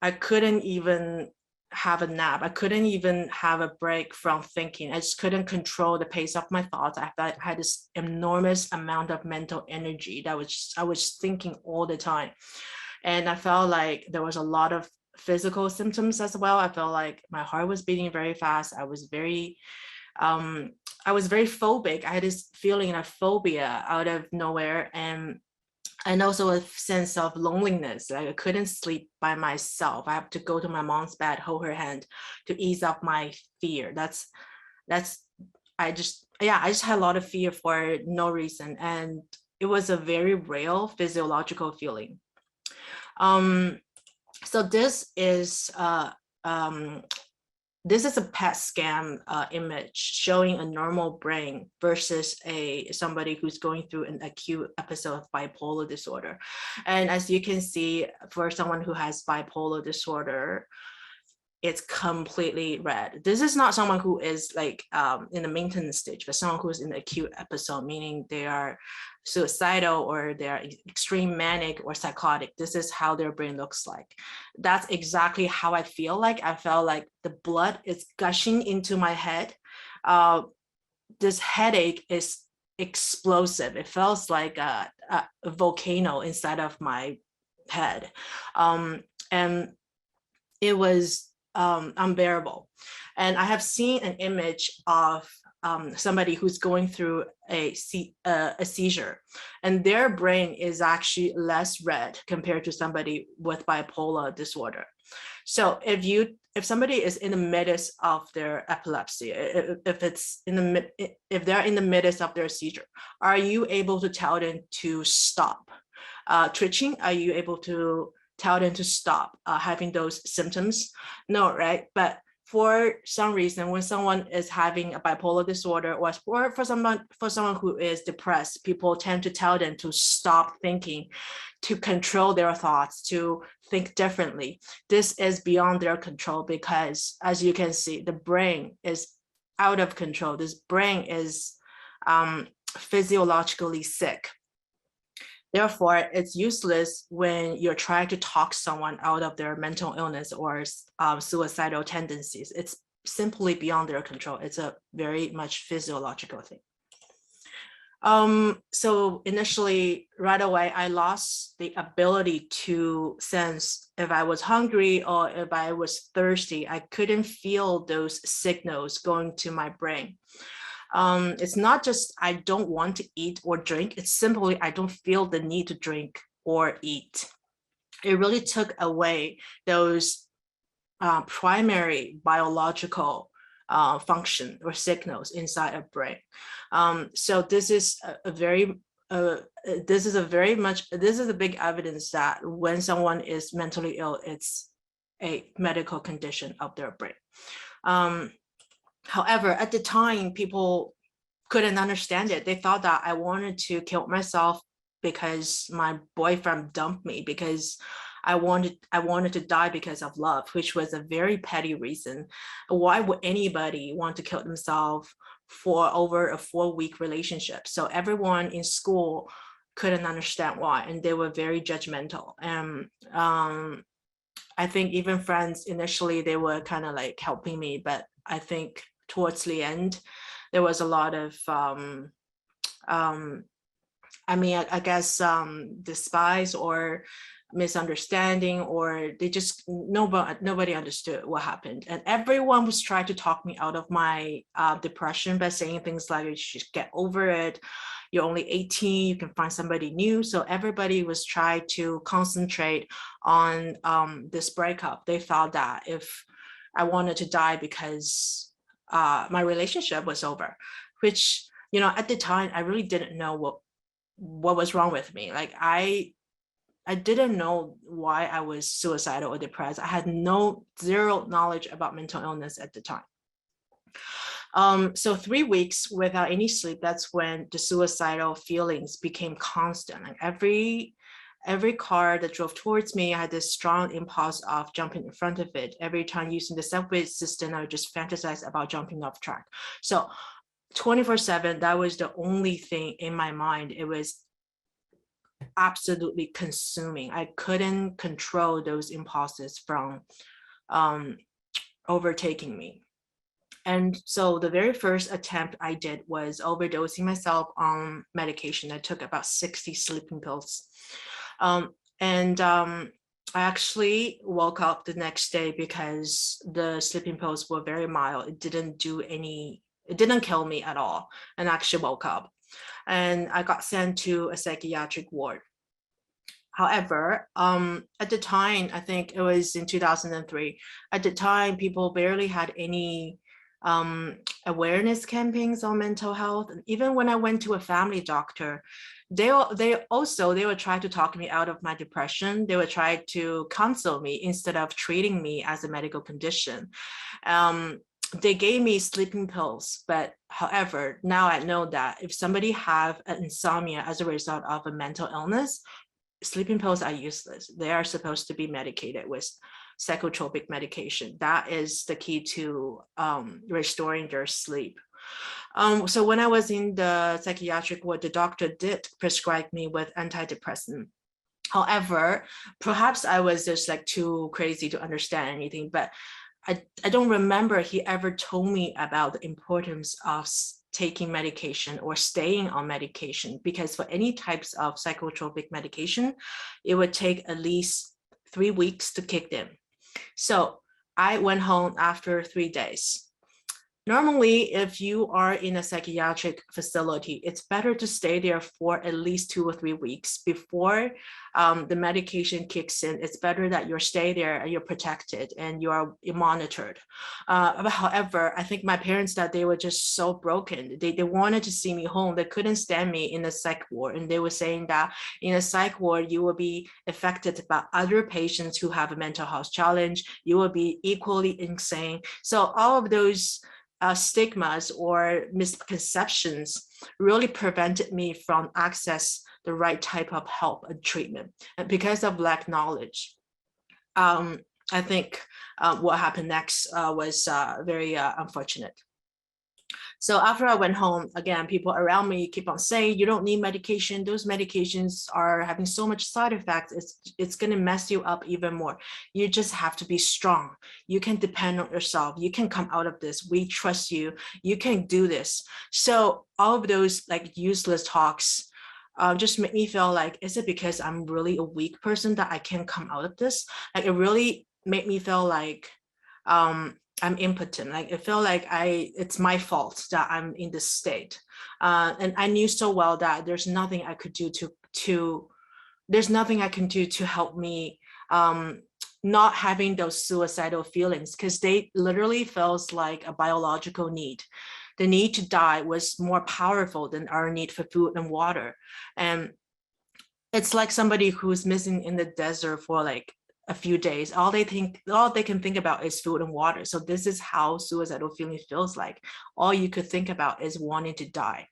I couldn't even have a nap. I couldn't even have a break from thinking. I just couldn't control the pace of my thoughts. I had this enormous amount of mental energy that I was thinking all the time. And I felt like there was a lot of physical symptoms as well. I felt like my heart was beating very fast. I was very phobic. I had this feeling of phobia out of nowhere. And and also a sense of loneliness. Like I couldn't sleep by myself. I have to go to my mom's bed, hold her hand to ease up my fear. I just had a lot of fear for no reason. And it was a very real physiological feeling. So this is a PET scan image showing a normal brain versus somebody who's going through an acute episode of bipolar disorder. And as you can see, for someone who has bipolar disorder, it's completely red. This is not someone who is like in the maintenance stage, but someone who's in the acute episode, meaning they are suicidal or they're extreme manic or psychotic. This is how their brain looks like. That's exactly how I feel like. I felt like the blood is gushing into my head. This headache is explosive. It feels like a volcano inside of my head. And it was unbearable. And I have seen an image of somebody who's going through a seizure, and their brain is actually less red compared to somebody with bipolar disorder. So if somebody is in the midst of their epilepsy, if they're in the midst of their seizure, are you able to tell them to stop twitching? Are you able to tell them to stop having those symptoms? No, right? But for some reason, when someone is having a bipolar disorder, or for someone who is depressed, people tend to tell them to stop thinking, to control their thoughts, to think differently. This is beyond their control because, as you can see, the brain is out of control. This brain is physiologically sick. Therefore, it's useless when you're trying to talk someone out of their mental illness or suicidal tendencies. It's simply beyond their control. It's a very much physiological thing. So initially, right away, I lost the ability to sense if I was hungry or if I was thirsty. I couldn't feel those signals going to my brain. It's not just I don't want to eat or drink, it's simply I don't feel the need to drink or eat. It really took away those primary biological function or signals inside a brain. So this is a big evidence that when someone is mentally ill, it's a medical condition of their brain. However, at the time, people couldn't understand it. They thought that I wanted to kill myself because my boyfriend dumped me, because I wanted to die because of love, which was a very petty reason. Why would anybody want to kill themselves for over a 4-week relationship? So everyone in school couldn't understand why, and they were very judgmental. And I think even friends initially, they were kind of like helping me, but I think towards the end, there was a lot of, I guess, despise or misunderstanding, or they just, nobody understood what happened. And everyone was trying to talk me out of my depression by saying things like, you should get over it. You're only 18, you can find somebody new. So everybody was trying to concentrate on this breakup. They thought that if I wanted to die because my relationship was over, which, at the time, I really didn't know what was wrong with me. Like I didn't know why I was suicidal or depressed. I had zero knowledge about mental illness at the time. So 3 weeks without any sleep, that's when the suicidal feelings became constant. Like every car that drove towards me, I had this strong impulse of jumping in front of it. Every time using the subway system, I would just fantasize about jumping off track. So 24/7, that was the only thing in my mind. It was absolutely consuming. I couldn't control those impulses from overtaking me. And so the very first attempt I did was overdosing myself on medication. I took about 60 sleeping pills. I actually woke up the next day because the sleeping pills were very mild. It didn't kill me at all, and I actually woke up. And I got sent to a psychiatric ward. However, at the time, I think it was in 2003, at the time, people barely had any awareness campaigns on mental health. And even when I went to a family doctor, they would try to talk me out of my depression. They would try to counsel me instead of treating me as a medical condition. They gave me sleeping pills, but however, now I know that if somebody have an insomnia as a result of a mental illness, sleeping pills are useless. They are supposed to be medicated with psychotropic medication. That is the key to restoring their sleep. So when I was in the psychiatric ward, the doctor did prescribe me with antidepressant. However, perhaps I was just like too crazy to understand anything, but I don't remember he ever told me about the importance of taking medication or staying on medication, because for any types of psychotropic medication, it would take at least 3 weeks to kick in. So I went home after 3 days. Normally, if you are in a psychiatric facility, it's better to stay there for at least 2 or 3 weeks before the medication kicks in. It's better that you stay there and you're protected and you're monitored. However, I think my parents, that they were just so broken. They wanted to see me home. They couldn't stand me in a psych ward. And they were saying that in a psych ward, you will be affected by other patients who have a mental health challenge. You will be equally insane. So all of those stigmas or misconceptions really prevented me from access the right type of help and treatment. And because of lack knowledge, I think what happened next was very unfortunate. So after I went home, again, people around me keep on saying, you don't need medication. Those medications are having so much side effects. It's going to mess you up even more. You just have to be strong. You can depend on yourself. You can come out of this. We trust you. You can do this. So all of those like useless talks just made me feel like, is it because I'm really a weak person that I can't come out of this? Like it really made me feel like I'm impotent. Like I feel like it's my fault that I'm in this state. And I knew so well that there's nothing I could do to help me not having those suicidal feelings, because they literally feels like a biological need. The need to die was more powerful than our need for food and water. And it's like somebody who's missing in the desert for like a few days. All they can think about is food and water. So this is how suicidal feeling feels like. All you could think about is wanting to die.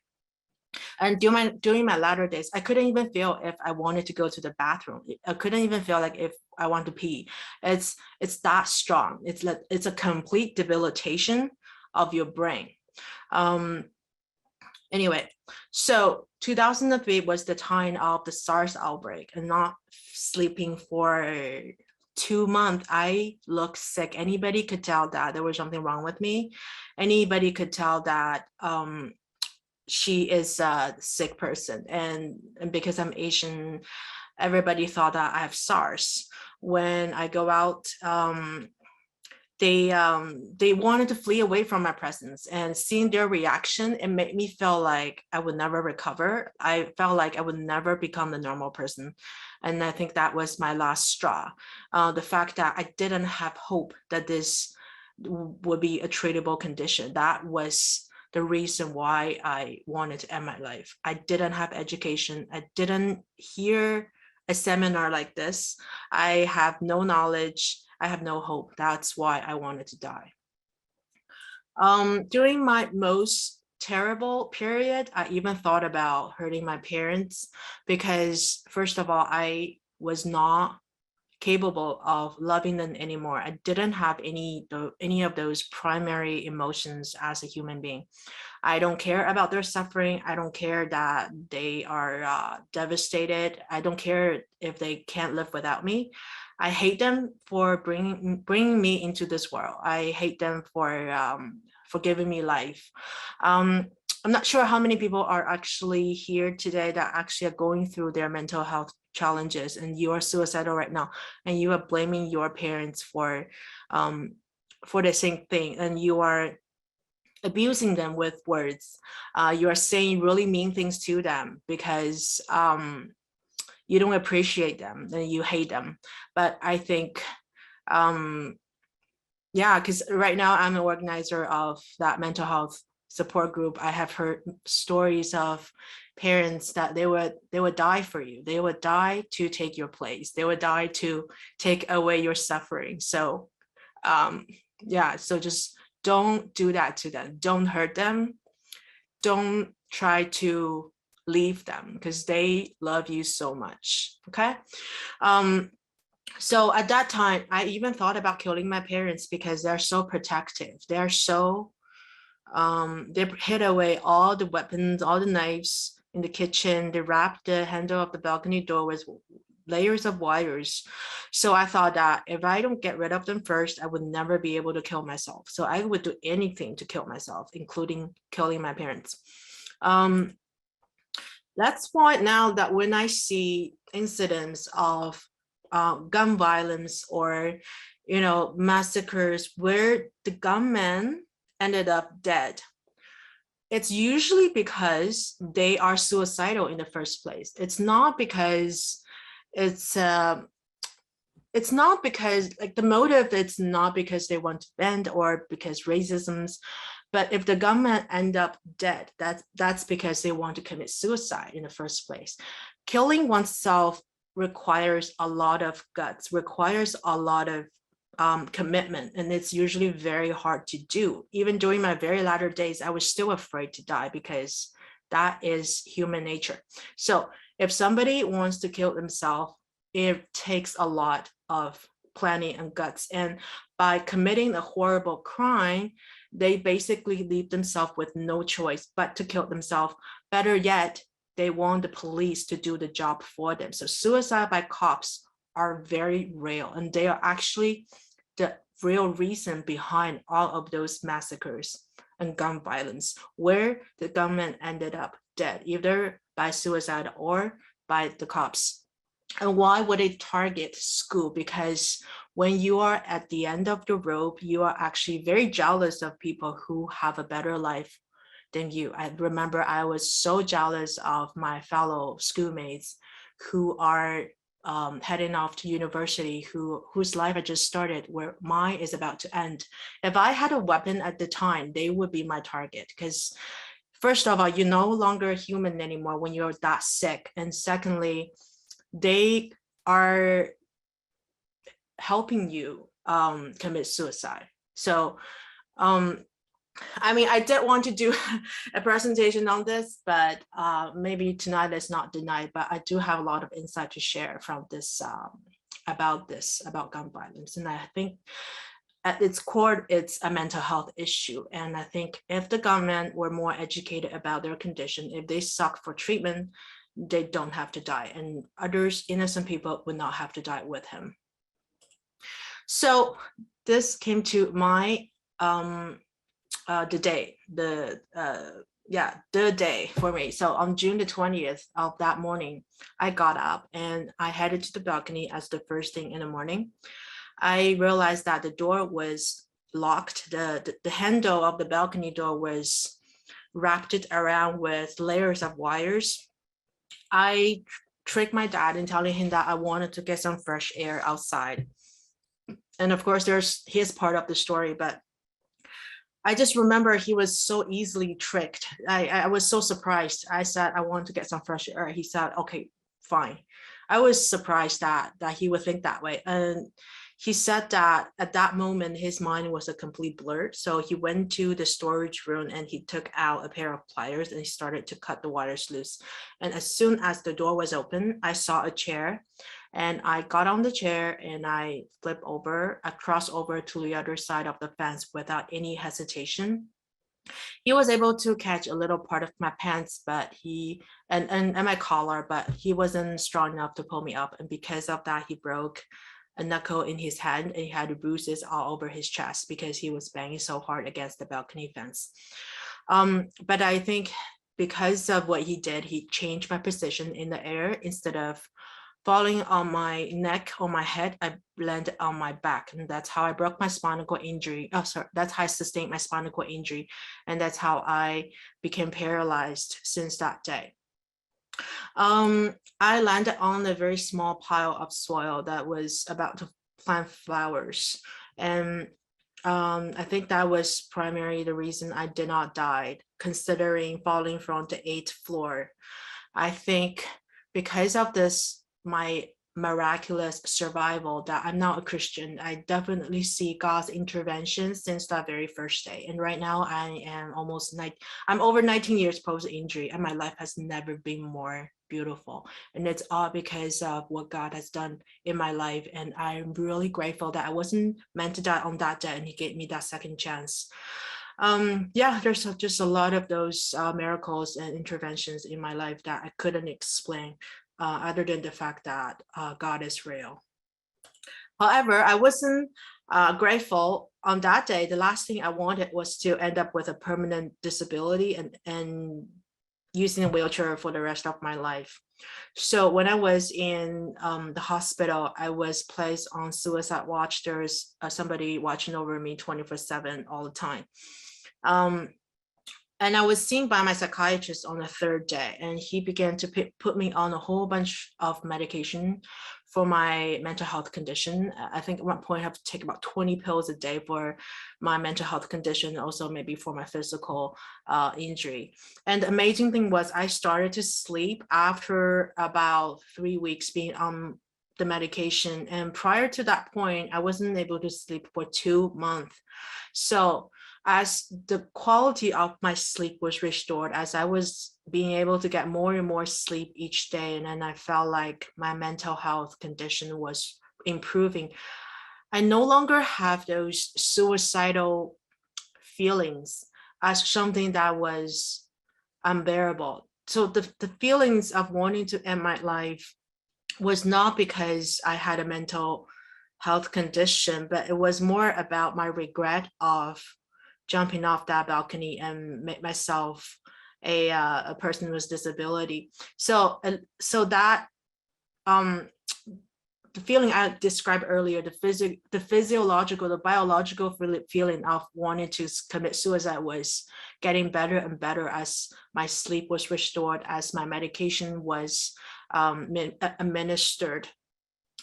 And during my latter days, I couldn't even feel if I wanted to go to the bathroom. I couldn't even feel like if I want to pee. It's that strong. It's a complete debilitation of your brain. Anyway, so 2003 was the time of the SARS outbreak, and not sleeping for 2 months. I looked sick. Anybody could tell that there was something wrong with me. Anybody could tell that she is a sick person. And because I'm Asian, everybody thought that I have SARS. When I go out, they wanted to flee away from my presence, and seeing their reaction, it made me feel like I would never recover. I felt like I would never become a normal person. And I think that was my last straw. The fact that I didn't have hope that this would be a treatable condition. That was the reason why I wanted to end my life. I didn't have education. I didn't hear a seminar like this. I have no knowledge. I have no hope. That's why I wanted to die. During my most terrible period, I even thought about hurting my parents, because first of all, I was not capable of loving them anymore. I didn't have any of those primary emotions as a human being. I don't care about their suffering. I don't care that they are devastated. I don't care if they can't live without me. I hate them for bringing me into this world. I hate them for giving me life. I'm not sure how many people are actually here today that actually are going through their mental health challenges, and you are suicidal right now, and you are blaming your parents for the same thing, and you are abusing them with words. You are saying really mean things to them because you don't appreciate them, then you hate them. But I think, because right now I'm an organizer of that mental health support group. I have heard stories of parents that they would die for you. They would die to take your place. They would die to take away your suffering. So so just don't do that to them. Don't hurt them. Don't try to leave them because they love you so much. Okay. So at that time, I even thought about killing my parents because they're so protective. They're so they hid away all the weapons, all the knives in the kitchen. They wrapped the handle of the balcony door with layers of wires. So I thought that if I don't get rid of them first, I would never be able to kill myself. So I would do anything to kill myself, including killing my parents. That's why now that when I see incidents of gun violence or, massacres where the gunmen ended up dead, it's usually because they are suicidal in the first place. It's not because the motive, it's not because they want to bend or because racism, but if the gunmen end up dead, that's because they want to commit suicide in the first place. Killing oneself requires a lot of guts, requires a lot of commitment, and it's usually very hard to do. Even during my very latter days, I was still afraid to die because that is human nature. So if somebody wants to kill themselves, it takes a lot of planning and guts. And by committing a horrible crime, they basically leave themselves with no choice but to kill themselves. Better yet, they want the police to do the job for them. So suicide by cops are very real, and they are actually the real reason behind all of those massacres and gun violence, where the gunmen ended up dead, either by suicide or by the cops. And why would they target school? Because when you are at the end of the rope, you are actually very jealous of people who have a better life than you. I remember I was so jealous of my fellow schoolmates who are heading off to university, whose life had just started, where mine is about to end. If I had a weapon at the time, they would be my target. Because first of all, you're no longer human anymore when you're that sick. And secondly, they are helping you commit suicide. So I did want to do a presentation on this, but maybe tonight is not the night, but I do have a lot of insight to share from this, about gun violence. And I think at its core, it's a mental health issue. And I think if the gunmen were more educated about their condition, if they sought for treatment, they don't have to die, and others, innocent people, would not have to die with him. So this came to my the day for me. So on June the 20th of that morning, I got up and I headed to the balcony as the first thing in the morning. I realized that the door was locked. The handle of the balcony door was wrapped around with layers of wires. I tricked my dad in telling him that I wanted to get some fresh air outside. And of course, there's his part of the story, but I just remember he was so easily tricked. I was so surprised. I said, I want to get some fresh air. He said, okay, fine. I was surprised that he would think that way. And he said that at that moment, his mind was a complete blur. So he went to the storage room and he took out a pair of pliers and he started to cut the wires loose. And as soon as the door was open, I saw a chair and I got on the chair and I crossed over to the other side of the fence without any hesitation. He was able to catch a little part of my pants, but and my collar, but he wasn't strong enough to pull me up. And because of that, he broke a knuckle in his hand and he had bruises all over his chest because he was banging so hard against the balcony fence. But I think because of what he did, he changed my position in the air. Instead of falling on my neck or my head, I landed on my back, and that's how I broke my spinal cord injury. That's how I sustained my spinal cord injury, and that's how I became paralyzed since that day. I landed on a very small pile of soil that was about to plant flowers. And I think that was primarily the reason I did not die, considering falling from the 8th floor. I think because of this, my miraculous survival, that I'm not a Christian, I definitely see God's intervention since that very first day. And right now I am I'm over 19 years post-injury, and my life has never been more beautiful. And it's all because of what God has done in my life. And I'm really grateful that I wasn't meant to die on that day, and he gave me that second chance. There's just a lot of those miracles and interventions in my life that I couldn't explain, other than the fact that God is real. However, I wasn't grateful on that day. The last thing I wanted was to end up with a permanent disability and using a wheelchair for the rest of my life. So when I was in the hospital, I was placed on suicide watch. There's somebody watching over me 24/7 all the time. And I was seen by my psychiatrist on the 3rd day, and he began to put me on a whole bunch of medication for my mental health condition. I think at one point I have to take about 20 pills a day for my mental health condition, also maybe for my physical injury. And the amazing thing was I started to sleep after about 3 weeks being on the medication. And prior to that point, I wasn't able to sleep for 2 months. So as the quality of my sleep was restored, as I was being able to get more and more sleep each day, and then I felt like my mental health condition was improving, I no longer have those suicidal feelings as something that was unbearable. So the feelings of wanting to end my life was not because I had a mental health condition, but it was more about my regret of jumping off that balcony and make myself a person with disability. So that the feeling I described earlier, the physiological, the biological feeling of wanting to commit suicide was getting better and better as my sleep was restored, as my medication was administered.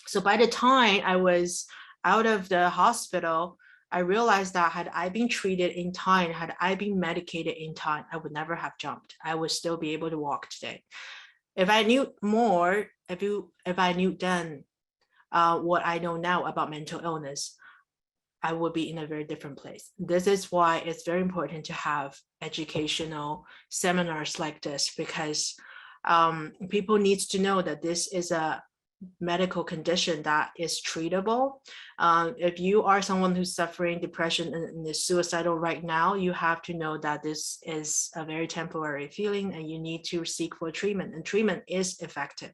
So by the time I was out of the hospital, I realized that had I been treated in time, had I been medicated in time, I would never have jumped. I would still be able to walk today. If I knew more, if I knew then what I know now about mental illness, I would be in a very different place. This is why it's very important to have educational seminars like this, because people need to know that this is a medical condition that is treatable. If you are someone who's suffering depression and is suicidal right now, you have to know that this is a very temporary feeling and you need to seek for treatment, and treatment is effective.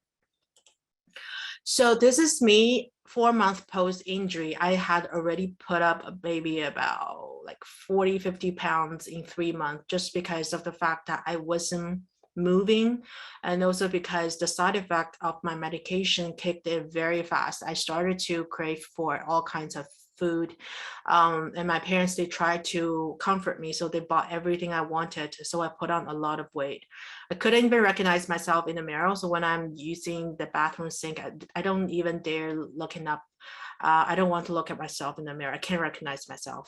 So this is me 4 months post-injury. I had already put up a baby about like 40-50 pounds in 3 months, just because of the fact that I wasn't moving, and also because the side effect of my medication kicked in very fast. I started to crave for all kinds of food, and my parents, they tried to comfort me, so they bought everything I wanted. So I put on a lot of weight. I couldn't even recognize myself in the mirror. So when I'm using the bathroom sink, I don't even dare looking up. I don't want to look at myself in the mirror. I can't recognize myself.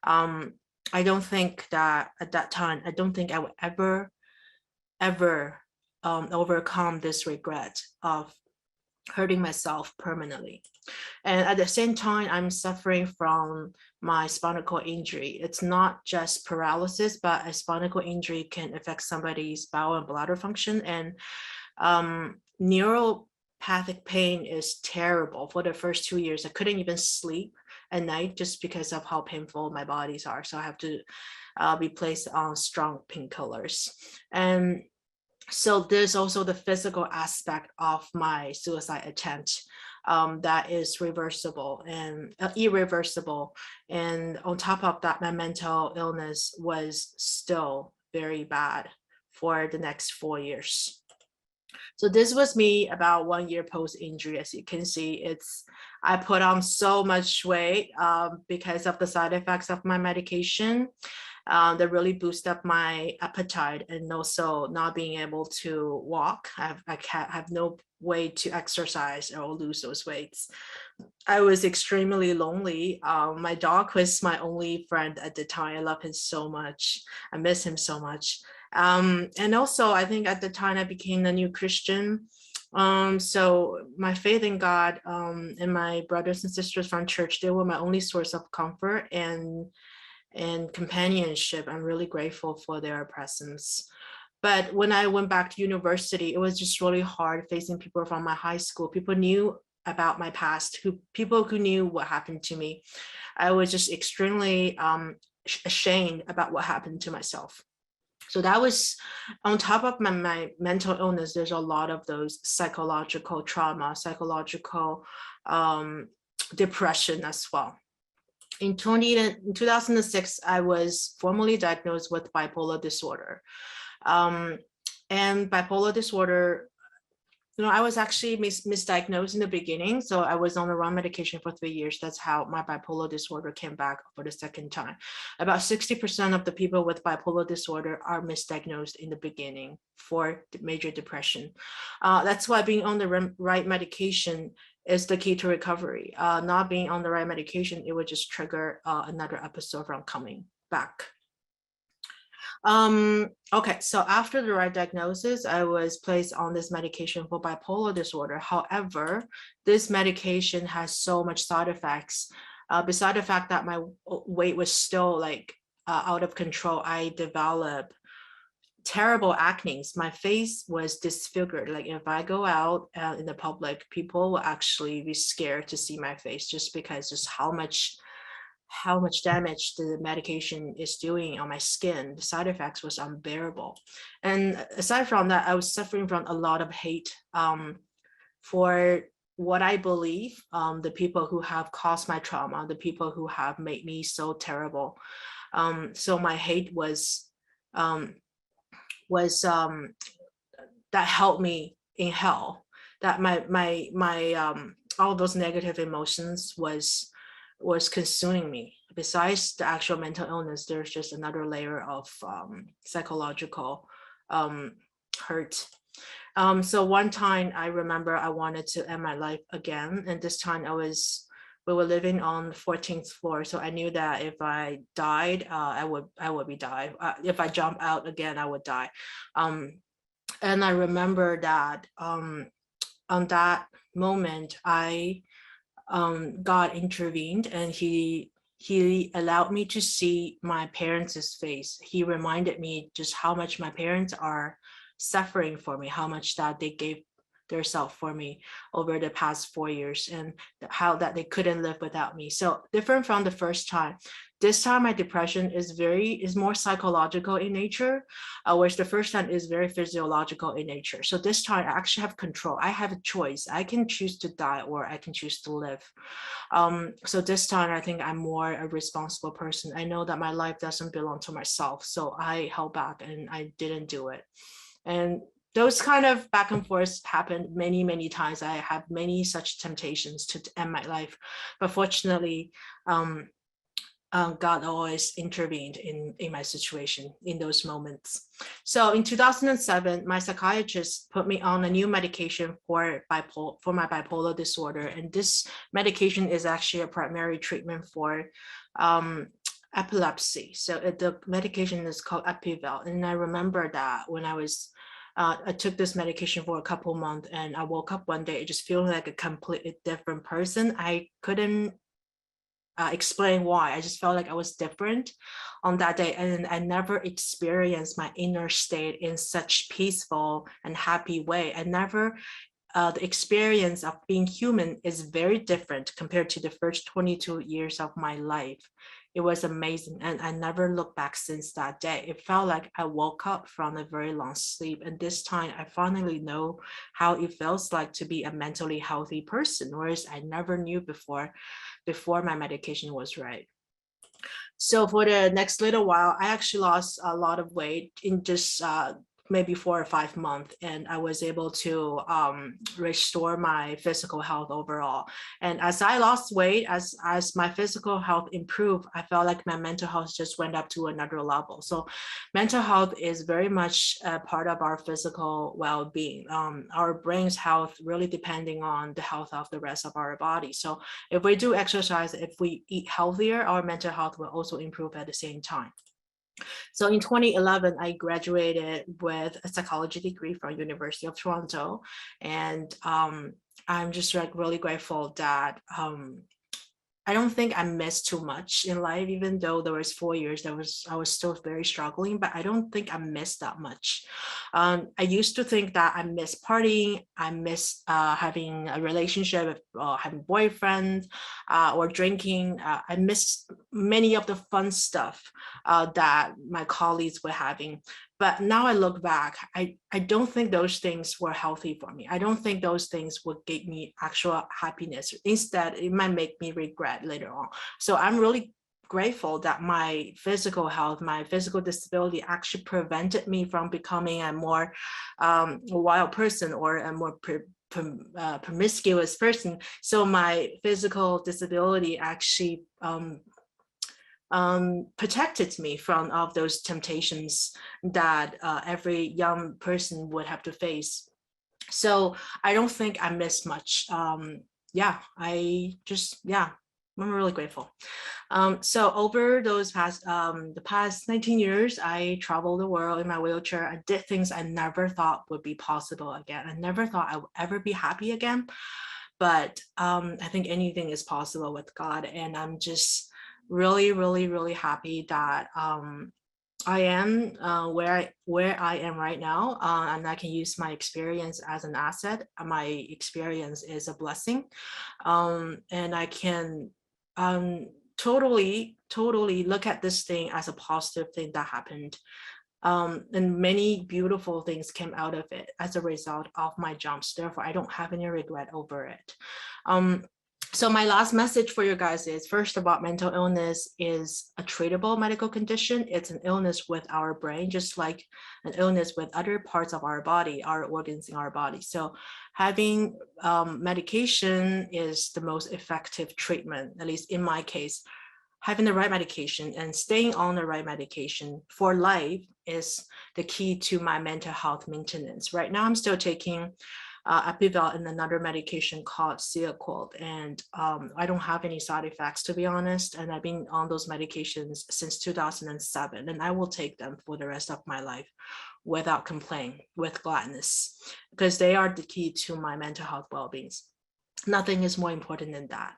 I don't think that at that time, I don't think I would ever overcome this regret of hurting myself permanently. And at the same time, I'm suffering from my spinal cord injury. It's not just paralysis, but a spinal cord injury can affect somebody's bowel and bladder function. And neuropathic pain is terrible. For the first 2 years, I couldn't even sleep at night just because of how painful my bodies are. So I have to be placed on strong painkillers. And so there's also the physical aspect of my suicide attempt that is reversible and irreversible. And on top of that, my mental illness was still very bad for the next 4 years. So this was me about 1 year post-injury. As you can see, I put on so much weight because of the side effects of my medication that really boost up my appetite, and also not being able to walk. I have no way to exercise or lose those weights. I was extremely lonely. My dog was my only friend at the time. I love him so much. I miss him so much. And also, I think at the time I became a new Christian. So my faith in God and my brothers and sisters from church, they were my only source of comfort and companionship. I'm really grateful for their presence. But when I went back to university, it was just really hard facing people from my high school. People knew about my past, people who knew what happened to me. I was just extremely ashamed about what happened to myself. So that was on top of my mental illness. There's a lot of those psychological trauma, psychological depression as well. In 2006, I was formally diagnosed with bipolar disorder. And bipolar disorder, I was actually misdiagnosed in the beginning. So I was on the wrong medication for 3 years. That's how my bipolar disorder came back for the second time. About 60% of the people with bipolar disorder are misdiagnosed in the beginning for major depression. That's why being on the right medication is the key to recovery. Not being on the right medication, it would just trigger another episode from coming back. Okay, so after the right diagnosis, I was placed on this medication for bipolar disorder. However, this medication has so much side effects. Beside the fact that my weight was still out of control, I developed terrible acne. My face was disfigured. Like if I go out in the public, people will actually be scared to see my face just because just how much damage the medication is doing on my skin. The side effects was unbearable. And aside from that, I was suffering from a lot of hate for what I believe, the people who have caused my trauma, the people who have made me so terrible. So my hate was that held me in hell. That my all those negative emotions was consuming me. Besides the actual mental illness, there's just another layer of psychological hurt. So one time I remember I wanted to end my life again, and this time we were living on the 14th floor, so I knew that if I died, I would be died. If I jump out again, I would die. And I remember that on that moment, God intervened, and he allowed me to see my parents' face. He reminded me just how much my parents are suffering for me, how much that they gave themselves for me over the past 4 years, and how that they couldn't live without me. So different from the first time. This time my depression is more psychological in nature, whereas the first time is very physiological in nature. So this time I actually have control. I have a choice. I can choose to die or I can choose to live. So this time I think I'm more a responsible person. I know that my life doesn't belong to myself. So I held back and I didn't do it. And those kind of back and forth happened many, many times. I have many such temptations to end my life, but fortunately, God always intervened in my situation in those moments. So in 2007, my psychiatrist put me on a new medication for my bipolar disorder, and this medication is actually a primary treatment for epilepsy. So the medication is called Epival, and I remember that when I took this medication for a couple months, and I woke up one day just feeling like a completely different person. I couldn't explain why. I just felt like I was different on that day, and I never experienced my inner state in such peaceful and happy way. I never, the experience of being human is very different compared to the first 22 years of my life. It was amazing, and I never looked back since that day. It felt like I woke up from a very long sleep, and this time I finally know how it feels like to be a mentally healthy person, whereas I never knew before my medication was right. So for the next little while, I actually lost a lot of weight in just maybe 4 or 5 months, and I was able to restore my physical health overall. And as I lost weight, as my physical health improved, I felt like my mental health just went up to another level. So mental health is very much a part of our physical well-being. Our brain's health really depending on the health of the rest of our body. So if we do exercise, if we eat healthier, our mental health will also improve at the same time. So in 2011, I graduated with a psychology degree from University of Toronto. And I'm just like really grateful that I don't think I missed too much in life, even though there was 4 years I was still very struggling, but I don't think I missed that much. I used to think that I missed partying, I missed having a relationship, having boyfriends, or drinking. I missed many of the fun stuff that my colleagues were having. But now I look back, I don't think those things were healthy for me. I don't think those things would give me actual happiness. Instead, it might make me regret later on. So I'm really grateful that my physical health, my physical disability actually prevented me from becoming a more wild person or a more promiscuous person. So my physical disability actually protected me from all of those temptations that every young person would have to face. So I don't think I missed much. I'm really grateful. So over those the past 19 years, I traveled the world in my wheelchair. I did things I never thought would be possible again. I never thought I would ever be happy again. But I think anything is possible with God. And I'm just really, really, really happy that I am where I am right now, and I can use my experience as an asset. My experience is a blessing, and I can totally look at this thing as a positive thing that happened. And many beautiful things came out of it as a result of my jumps. Therefore, I don't have any regret over it. So my last message for you guys is, first of all, mental illness is a treatable medical condition. It's an illness with our brain, just like an illness with other parts of our body, our organs in our body. So having medication is the most effective treatment, at least in my case. Having the right medication and staying on the right medication for life is the key to my mental health maintenance. Right now, I'm still taking Epival and another medication called Xia, and I don't have any side effects, to be honest. And I've been on those medications since 2007, and I will take them for the rest of my life without complaint, with gladness, because they are the key to my mental health well-being. Nothing is more important than that.